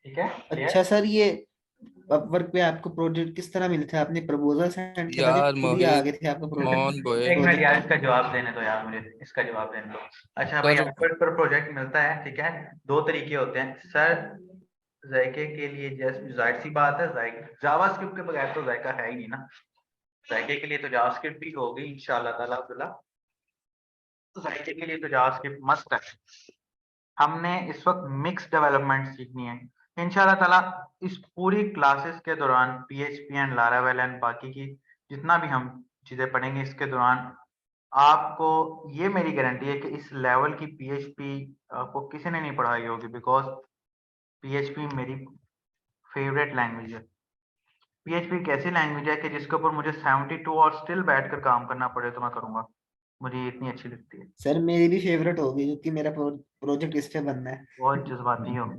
ठीक है। अच्छा सर, ये अपवर्क पे आपको प्रोजेक्ट किस तरह मिले थे? आपने प्रपोजल सेंड किया था कि यार खुद ही आ मोहित, गए थे आपका कौन बोए एक मिनट यार, प्रोजेक्ट? इसका जवाब देने दो यार, मुझे इसका जवाब देने दो। अच्छा भाई, सर। अपवर्क पर प्रोजेक्ट मिलता है, ठीक है। दो तरीके होते हैं सर, जायके के लिए जैसे जाहिर सी बात है, जावास्क्रिप्ट के बगैर तो जायका है ही नहीं ना। जायके के लिए तो जावास्क्रिप्ट भी होगी इंशाल्लाह ताला अब्दुल्ला, तो जायके के लिए तो जावास्क्रिप्ट मस्त है। हमने इस वक्त मिक्स डेवलपमेंट सीखनी है इंशाल्लाह ताला। इस पूरी क्लासेस के दौरान PHP एंड लारावेल एंड बाकी की जितना भी हम चीजें पढ़ेंगे इसके दौरान, आपको ये मेरी गारंटी है कि इस लेवल की PHP आपको किसी ने नहीं पढ़ाई होगी, बिकॉज PHP मेरी फेवरेट लैंग्वेज है। PHP एक ऐसी लैंग्वेज है कि जिसके ऊपर मुझे 72 और स्टिल बैठकर काम करना पड़े तो मैं करूंगा, मुझे इतनी अच्छी लगती है। सर मेरी भी फेवरेट होगी क्योंकि मेरा प्रोजेक्ट इस पे बनना है। बहुत जज्बाती हो।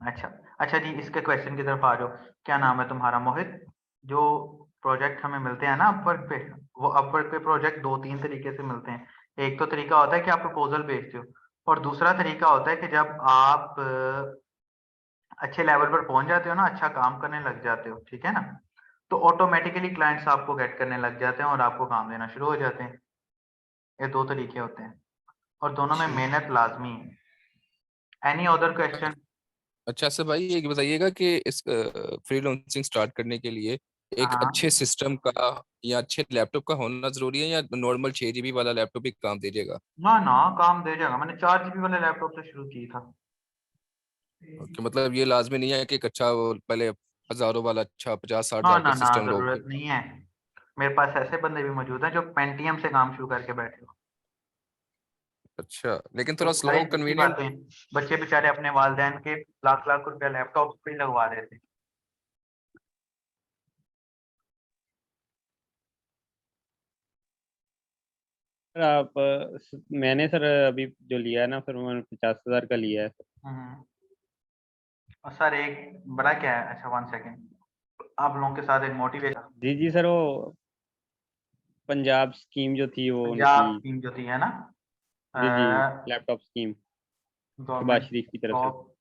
अच्छा अच्छा जी, इसके क्वेश्चन की तरफ आ जाओ। क्या नाम है तुम्हारा? मोहित। जो प्रोजेक्ट हमें मिलते हैं ना अपवर्क पे, वो अपवर्क पे प्रोजेक्ट दो तीन तरीके से मिलते हैं। एक तो तरीका होता है कि आप प्रपोजल भेजते हो, और दूसरा तरीका होता है कि जब आप अच्छे लेवल पर पहुंच जाते हो ना, अच्छा काम करने लग जाते हो, ठीक है ना, तो ऑटोमेटिकली क्लाइंट्स आपको गेट करने लग जाते हैं और आपको काम देना शुरू हो जाते हैं। ये 2 तरीके होते हैं और दोनों में मेहनत लाजमी है। Any other question? अच्छा सर भाई ये बताइएगा कि इस फ्रीलांसिंग स्टार्ट करने के लिए एक हाँ अच्छे सिस्टम का या अच्छे लैपटॉप का होना जरूरी है या नॉर्मल 6 GB वाला लैपटॉप भी काम दे देगा? ना ना, काम दे जाएगा। मैंने 4 GB वाले लैपटॉप से शुरू की था। कि मतलब ये लाजमी नहीं है कि एक अच्छा वो पहले हजारों वाला अच्छा 50-60 ना हजार का ना ना, सिस्टम लोगे? जरूरत नहीं है। मेरे पास ऐसे बंदे भी मौजूद हैं जो पेंटियम से काम शुरू करके बैठे हो। अच्छा लेकिन तो थोड़ा स्लो सारी अच्छी कन्वीनियंट। बातें, बच्चे बेचारे अपने वालिदैन के लाख लाख रुपया लैपटॉप पे ही लगवा रहे थे। सर आप मैंने सर अभी जो लिया है ना सर, मैंने 50,000 का लिया है। और सर एक बड़ा क्या है, अच्छा 1 सेकेंड, आप लोगों के साथ एक मोटिवेशन। जी जी सर, वो पंजाब स्कीम जो थी वो पंजाब उनकी, स्कीम जो थी है ना, जी जी, लैपटॉप स्कीम शहबाज गवर्नमेंट शरीफ की तरफ से। Job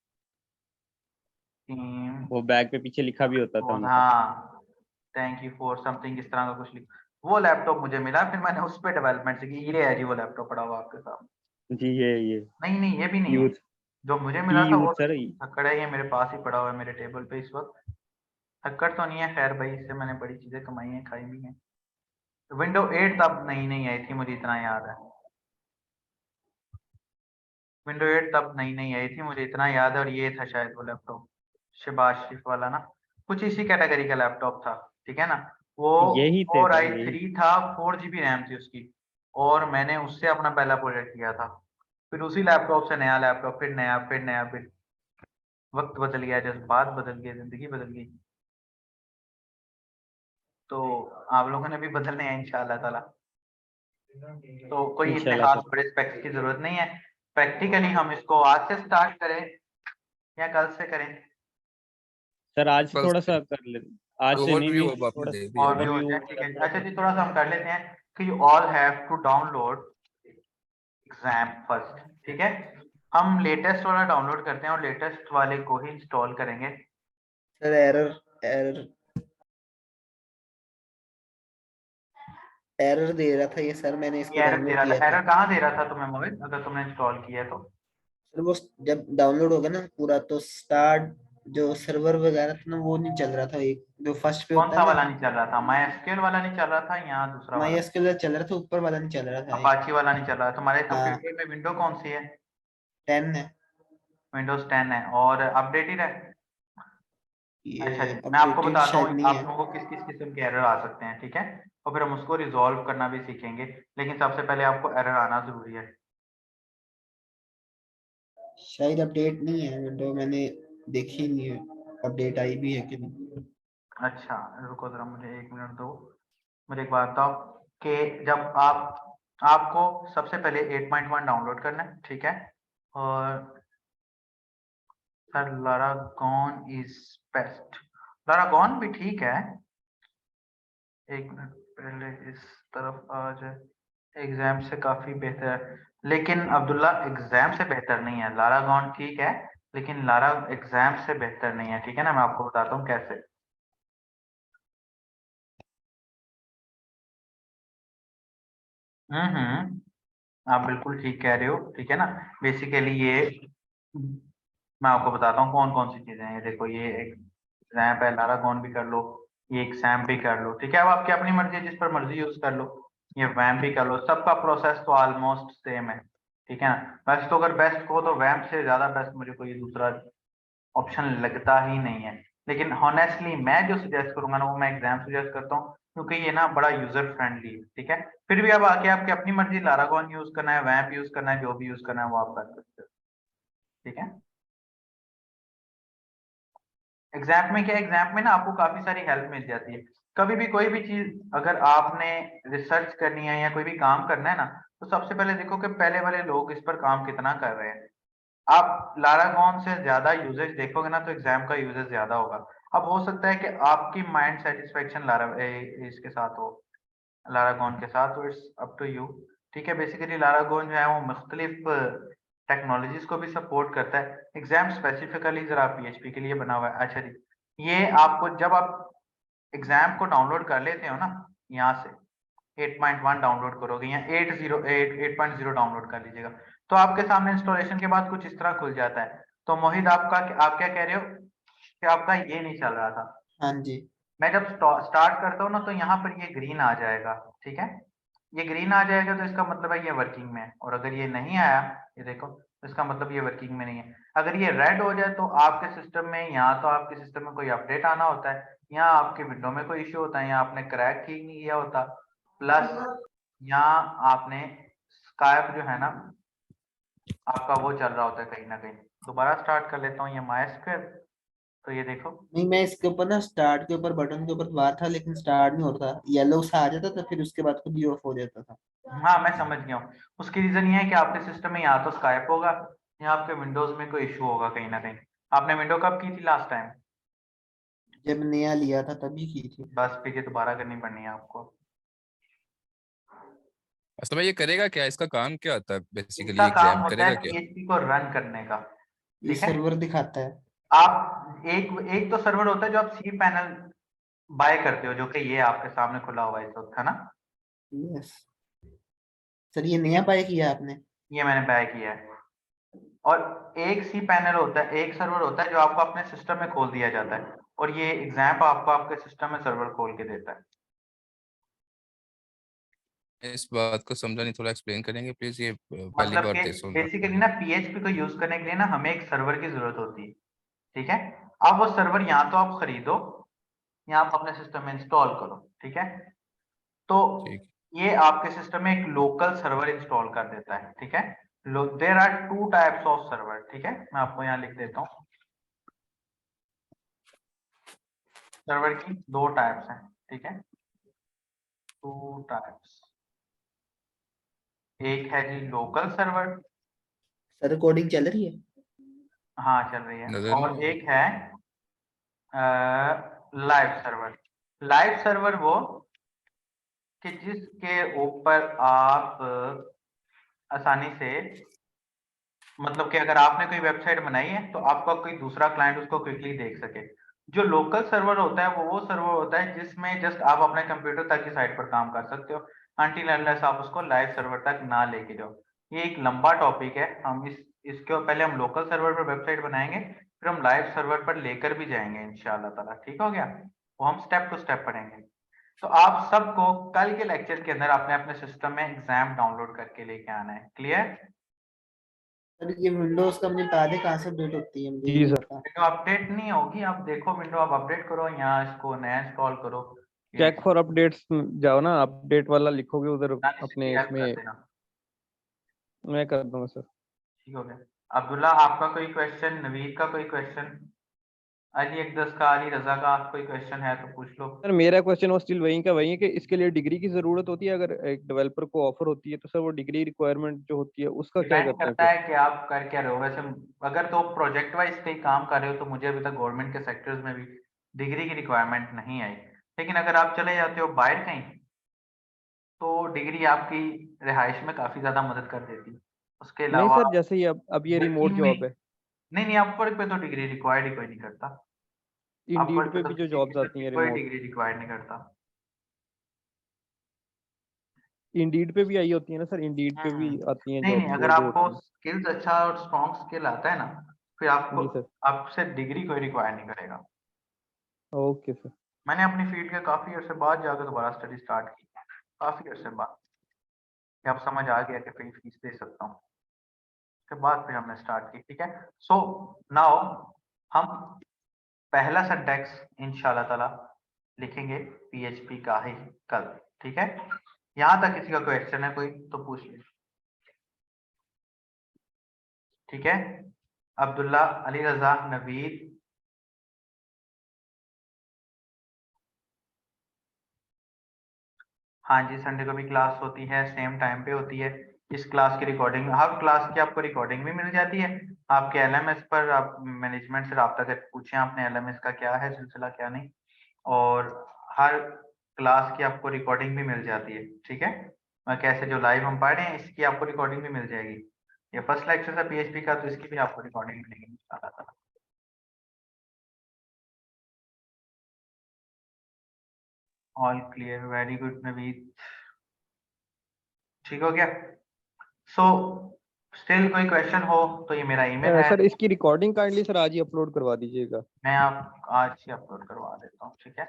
scheme. वो बैग पे पीछे लिखा भी होता था उनका। हाँ, थैंक यू फॉर समथिंग, इस तरह का कुछ लिख। वो लैपटॉप मुझे मिला, फिर मैंने उस पर डेवलपमेंट से की। ये है जी वो लैपटॉप पड़ा हुआ आपके सामने। जी ये नहीं नहीं, ये भी नहीं है। यूथ जो मुझे ई मिला था वो यूथ सर। थक्कड़ है, ये मेरे पास ही पड़ा हुआ है मेरे टेबल पे इस वक्त। थक्कड़ तो नहीं है खैर भाई, इससे मैंने बड़ी चीजें कमाई हैं, खाई भी हैं। विंडो 8 तब नई नई आई थी, मुझे इतना याद है। विंडो 8 तब नई नई आई थी, मुझे इतना याद है। और ये था शायद वो लैपटॉप, शहबाज शरीफ वाला ना, कुछ इसी कैटेगरी का लैपटॉप था। ठीक है ना। वो यही थे कोर सर, आई यही। थ्री था, 4 GB रैम थी उसकी। और मैंने उससे अपना पहला प्रोजेक्ट किया था। फिर उसी लैपटॉप से नया लैपटॉप, फिर नया, फिर नया, फिर वक्त बदल गया, जज्बात बदल गए, जिंदगी बदल गई। तो आप लोगों ने भी बदलने हैं इंशाअल्लाह ताला। तो कोई इतने इंशाल्लाह खास सर। बड़े स्पेक्स की जरूरत नहीं है। प्रैक्टिकली हम इसको आज से स्टार्ट करें या कल से करें? सर आज से कल थोड़ा से सा कर ले, आज से नहीं ओवरव्यू नहीं अब आपने थोड़ा दे दिया और भी ना। हो ओवरव्यू जाए, ठीक मतलब है। थोड़ा अच्छा सा। जी, थोड़ा सा हम कर लेते हैं कि you all have to download exam first. ठीक है, हम लेटेस्ट वाला डाउनलोड करते हैं और लेटेस्ट वाले को ही इंस्टॉल करेंगे। सर एरर एरर एरर दे रहा था ये सर, मैंने इसको एरर दे डाउनलोड रहा किया था? था। एरर कहाँ दे रहा था तुम्हें मोहित, अगर तुमने इंस्टॉल किया है तो? सर वो जब डाउनलोड होगा ना पूरा तो स्टार्ट, जो सर्वर वगैरह था ना वो नहीं चल रहा था, एक जो फर्स्ट पे कौन होता सा है ना। वाला नहीं चल रहा था? माई एसक्यूएल वाला नहीं चल रहा था या दूसरा माई वाला? एसक्यूएल चल रहा था, ऊपर वाला नहीं चल रहा था एक। अपाची वाला नहीं चल रहा? तुम्हारे तो हाँ, पीसी में विंडो कौन सी है? 10 है। विंडोज 10 है और अपडेटेड है? अच्छा ये जी, मैं आपको अपडेटेड बताता शायद हूँ नहीं आप है। लोगों को किस किस किस्म के एरर आ सकते हैं। ठीक है, और फिर हम उसको रिजॉल्व करना भी सीखेंगे। लेकिन सबसे पहले आपको एरर आना जरूरी है। शायद अपडेट नहीं है विंडो, मैंने देखी नहीं है अपडेट आई भी है कि नहीं। अच्छा रुको जरा, मुझे 1 मिनट दो। मुझे एक बात बताओ कि जब आपको सबसे पहले 8.1 डाउनलोड करना है। ठीक है, और सर लारागॉन इज बेस्ट। लारागॉन भी ठीक है। 1 मिनट पहले इस तरफ आ जाए। एग्जाम से काफी बेहतर है, लेकिन अब्दुल्ला एग्जाम से बेहतर नहीं है। लारागॉन ठीक है, लेकिन लारा एग्जाम से बेहतर नहीं है। ठीक है ना, मैं आपको बताता हूँ कैसे। आप बिल्कुल ठीक कह रहे हो। ठीक है ना, बेसिकली ये मैं आपको बताता हूँ कौन कौन सी चीजें हैं। ये देखो, ये एक रैम्प है, लारागॉन भी कर लो, ये एक सैम्प भी कर लो। ठीक है, अब आपकी अपनी मर्जी है, जिस पर मर्जी यूज कर लो। ये वैम्प भी कर लो, सबका प्रोसेस तो ऑलमोस्ट सेम है। ठीक है ना, वैसे तो अगर बेस्ट को तो वैम्प से ज्यादा बेस्ट मुझे कोई दूसरा ऑप्शन लगता ही नहीं है। लेकिन हॉनेस्टली मैं जो सजेस्ट करूंगा ना, वो मैं एग्जाम सजेस्ट करता हूँ, क्योंकि ये ना बड़ा यूजर फ्रेंडली है। ठीक है, फिर भी अब आके आपकी अपनी मर्जी, लारागॉन यूज करना है, वैम्प यूज करना है, जो भी यूज करना है वो आप कर सकते हो। ठीक है, एग्जाम में क्या, एग्जाम में ना आपको काफी सारी हेल्प मिल जाती है। कभी भी कोई भी चीज अगर आपने रिसर्च करनी है या कोई भी काम करना है ना, तो सबसे पहले देखो कि पहले वाले लोग इस पर काम कितना कर रहे हैं। आप लारागॉन से ज्यादा यूजेज देखोगे ना, तो एग्जाम का यूजेज ज्यादा होगा। अब हो सकता है कि आपकी माइंड सेटिस्फेक्शन इसके साथ हो, लारागॉन के साथ, तो इट्स अप टू यू। ठीक है, बेसिकली लारागॉन जो है वो मुख्तलिफ टेक्नोलॉजीज को भी सपोर्ट करता है। एग्जाम स्पेसिफिकली जरा पीएचपी के लिए बना हुआ है। अच्छा जी, ये आपको जब आप एग्जाम को डाउनलोड कर लेते हो ना, यहाँ से 8.1 डाउनलोड करोगे या 8.0 डाउनलोड कर लीजिएगा, तो आपके सामने इंस्टॉलेशन के बाद कुछ इस तरह खुल जाता है। तो मोहित आप क्या कह रहे हो कि आपका ये नहीं चल रहा था? हाँ जी। मैं जब स्टार्ट करता हूँ ना, तो यहाँ पर ये ग्रीन आ जाएगा, ठीक है, ये ग्रीन आ जाएगा तो इसका मतलब है ये वर्किंग में है, और अगर ये नहीं आया, ये देखो, तो इसका मतलब ये वर्किंग में नहीं है। अगर ये रेड हो जाए तो आपके सिस्टम में, यहाँ तो आपके सिस्टम में कोई अपडेट आना होता है, यहाँ आपके विंडो में कोई इश्यू होता है, यहाँ आपने क्रैक ठीक नहीं किया होता, प्लस यहाँ आपने स्काइप जो है ना आपका वो चल रहा होता है कहीं ना कहीं। दोबारा स्टार्ट कर लेता हूँ ये MySQL, तो ये देखो, नहीं, मैं इसके ऊपर ना स्टार्ट के ऊपर बटन के ऊपर दबा था, लेकिन स्टार्ट नहीं होता, येलो सा आ जाता था, फिर उसके बाद खुद ही ऑफ हो जाता था। हाँ मैं समझ गया हूँ। उसकी रीजन ये है कि आपके सिस्टम में या तो स्काइप होगा या आपके विंडोज में कोई इशू होगा कहीं ना कहीं। आपने विंडो कब की थी लास्ट टाइम? जब नया लिया था तभी की थी। बस फिर ये दोबारा करनी पड़नी है आपको। असल में ये करेगा क्या, इसका काम क्या आता है बेसिकली, इसका काम एग्जाम होता करेगा है क्या? PHP को रन करने का, ये ठीक है। सर्वर दिखाता है। आप एक तो सर्वर होता है जो आप cPanel बाय करते हो, जो कि ये आपके सामने खुला हुआ है इस वक्त, है ना? यस सर, ये नया बाय किया आपने? ये मैंने बाय किया है। और एक cPanel होता है, एक सर्वर होता है जो आपको अपने सिस्टम में खोल दिया जाता है, और ये एग्जाम आपको आपके सिस्टम में सर्वर खोल के देता है। इस बात को समझा नहीं, थोड़ा एक्सप्लेन करेंगे प्लीज, ये पहली मतलब बार कि सुन रहा बेसिकली हूँ। ना PHP को यूज करने के लिए ना हमें एक सर्वर की जरूरत होती है, ठीक है। अब वो सर्वर यहाँ तो आप खरीदो या आप अपने सिस्टम में इंस्टॉल करो, ठीक है। तो ठीक। ये आपके सिस्टम में एक लोकल सर्वर इंस्टॉल कर देता है, ठीक है। There are 2 types of server, ठीक है, मैं आपको यहाँ लिख देता हूँ। सर्वर की 2 टाइप्स हैं, ठीक है, 2 टाइप्स। एक है जी लोकल सर्वर, सर रिकॉर्डिंग चल रही है? हाँ चल रही है, नजर नहीं और एक है लाइव सर्वर। लाइव सर्वर वो कि जिसके ऊपर आप आसानी से, मतलब कि अगर आपने कोई वेबसाइट बनाई है तो आपका कोई दूसरा क्लाइंट उसको क्विकली देख सके। जो लोकल सर्वर होता है वो सर्वर होता है जिसमें जस्ट आप अपने कंप्यूटर तक की साइट पर काम कर सकते हो, अनटिल अनलेस आप उसको लाइव सर्वर तक ना लेके जाओ। ये एक लंबा टॉपिक है, हम इसके पहले हम लोकल सर्वर पर वेबसाइट बनाएंगे, फिर हम लाइव सर्वर पर लेकर भी जाएंगे इंशाल्लाह ताला, ठीक हो गया। वो हम स्टेप टू स्टेप पढ़ेंगे। तो आप सबको कल के लेक्चर के अंदर अपने अपने सिस्टम में एग्जाम डाउनलोड करके लेके आना है, क्लियर? सर ये विंडोज का मुझे बता दे कहाँ से अपडेट होती है, मुझे ये जी नहीं सर। पता। विंडो अपडेट नहीं होगी, आप देखो विंडो आप अपडेट करो, यहाँ इसको नया इंस्टॉल करो। चेक फॉर अपडेट्स जाओ ना, अपडेट वाला लिखोगे उधर अपने हेल्प कर इसमें। देना, मैं कर दूंगा सर। ठीक हो गया। अब्दुल्ला आपका कोई क्वेश्चन, नवीद का कोई क्वेश्चन, अली अकदस का, अली रजा का कोई क्वेश्चन है तो पूछ लो। सर मेरा क्वेश्चन वो स्टिल वही का वही है कि इसके लिए डिग्री की जरूरत होती है, अगर एक डेवलपर को ऑफर होती है तो सर वो डिग्री रिक्वायरमेंट जो होती है उसका क्या डिपेंड करते हैं करता फिर? है कि आप कर क्या रहे हो। वैसे अगर तो प्रोजेक्ट वाइज कहीं काम कर रहे हो तो मुझे अभी तक गवर्नमेंट के सेक्टर्स में भी डिग्री की रिक्वायरमेंट नहीं आई, लेकिन अगर आप चले जाते हो बाहर कहीं तो डिग्री आपकी रिहाइश में काफी ज्यादा मदद कर देती है। उसके नहीं अलावा सर, जैसे ही अब ये रिमोट वर्किंग में, जॉब है, नहीं नहीं, अपवर्क पे तो डिग्री रिक्वायर्ड ही कोई नहीं करता। इंडीड अपवर्क पे पे तो भी जो किसी जॉब्स किस्म आती की हैं कोई रिमोट, डिग्री रिक्वायर्ड नहीं करता। इंडीड पे भी आई होती है ना सर, इंडीड पे भी आती हैं नहीं नहीं, जॉब्स अगर वो जो आपको होती स्किल्स अच्छा और स्ट्रॉन्ग स्किल आता है ना, फिर हैं। आपको जी सर। आपसे डिग्री कोई रिक्वायर नहीं करेगा। Okay sir. मैंने अपनी फील्ड के काफी अरसे बाद जाकर दोबारा स्टडी स्टार्ट की, काफी अरसे बाद, कि अब समझ आ गया कि फिर फीस दे सकता हूँ, उसके बाद फिर हमने स्टार्ट की, ठीक है। सो नाउ हम पहला सिंटैक्स इंशाल्लाह ताला लिखेंगे PHP का ही कल, ठीक है। यहाँ तक किसी का क्वेश्चन है कोई तो पूछ ले, ठीक है। अब्दुल्ला, अली रजा, नवीद, हाँ जी, संडे को भी क्लास होती है, सेम टाइम पे होती है। इस क्लास की रिकॉर्डिंग, हर क्लास की आपको रिकॉर्डिंग भी मिल जाती है आपके LMS पर। आप मैनेजमेंट से रब्ता करके पूछें आपने LMS का क्या है सिलसिला क्या नहीं, और हर क्लास की आपको रिकॉर्डिंग भी मिल जाती है, ठीक है। कैसे जो लाइव हम पढ़ रहे हैं इसकी आपको रिकॉर्डिंग भी मिल जाएगी। ये फर्स्ट लेक्चर था PHP का, तो इसकी भी आपको रिकॉर्डिंग मिलेगी इंशाल्लाह। All clear, very good Naveed, ठीक हो गया। सो स्टिल कोई क्वेश्चन हो तो ये मेरा ईमेल है। सर इसकी रिकॉर्डिंग काइंडली सर आज ही अपलोड करवा दीजिएगा। मैं आप आज ही अपलोड करवा देता हूँ, ठीक है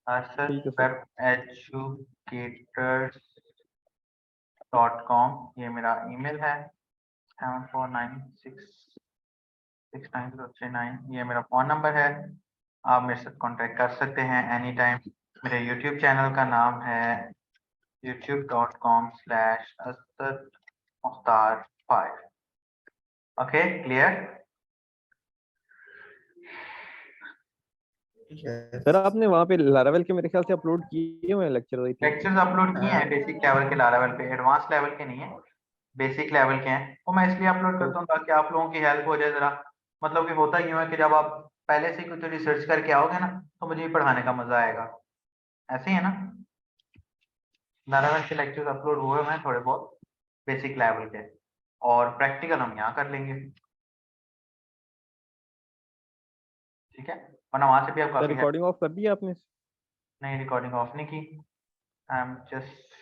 सर। ठीक है सर। webeducators.com ये मेरा ईमेल है। 74966939 ये मेरा फ़ोन नंबर है। आप मेरे साथ कांटेक्ट कर सकते हैं एनी टाइम। मेरे यूट्यूब चैनल का नाम है youtube.com/asdmukhtar5। Okay clear. सर आपने वहाँ पे लारावेल के मेरे ख्याल से अपलोड किए हुए हैं लेक्चर। लेक्चर्स अपलोड किए हैं बेसिक लेवल के, लारावेल पे, एडवांस लेवल के नहीं है, बेसिक लेवल के हैं। वो मैं इसलिए अपलोड करता हूँ ताकि आप लोगों की हेल्प हो जाए जरा। मतलब कि होता यूँ है कि जब आप पहले से कुछ रिसर्च करके आओगे ना तो मुझे भी पढ़ाने का मजा आएगा। ऐसे ही है ना। लारावेल के लेक्चर्स अपलोड हुए हैं थोड़े बहुत बेसिक लेवल के, और प्रैक्टिकल हम यहाँ कर लेंगे, ठीक है। वरना वहाँ से भी आप काफी रिकॉर्डिंग ऑफ कर दी आपने? नहीं, रिकॉर्डिंग ऑफ नहीं की। I am just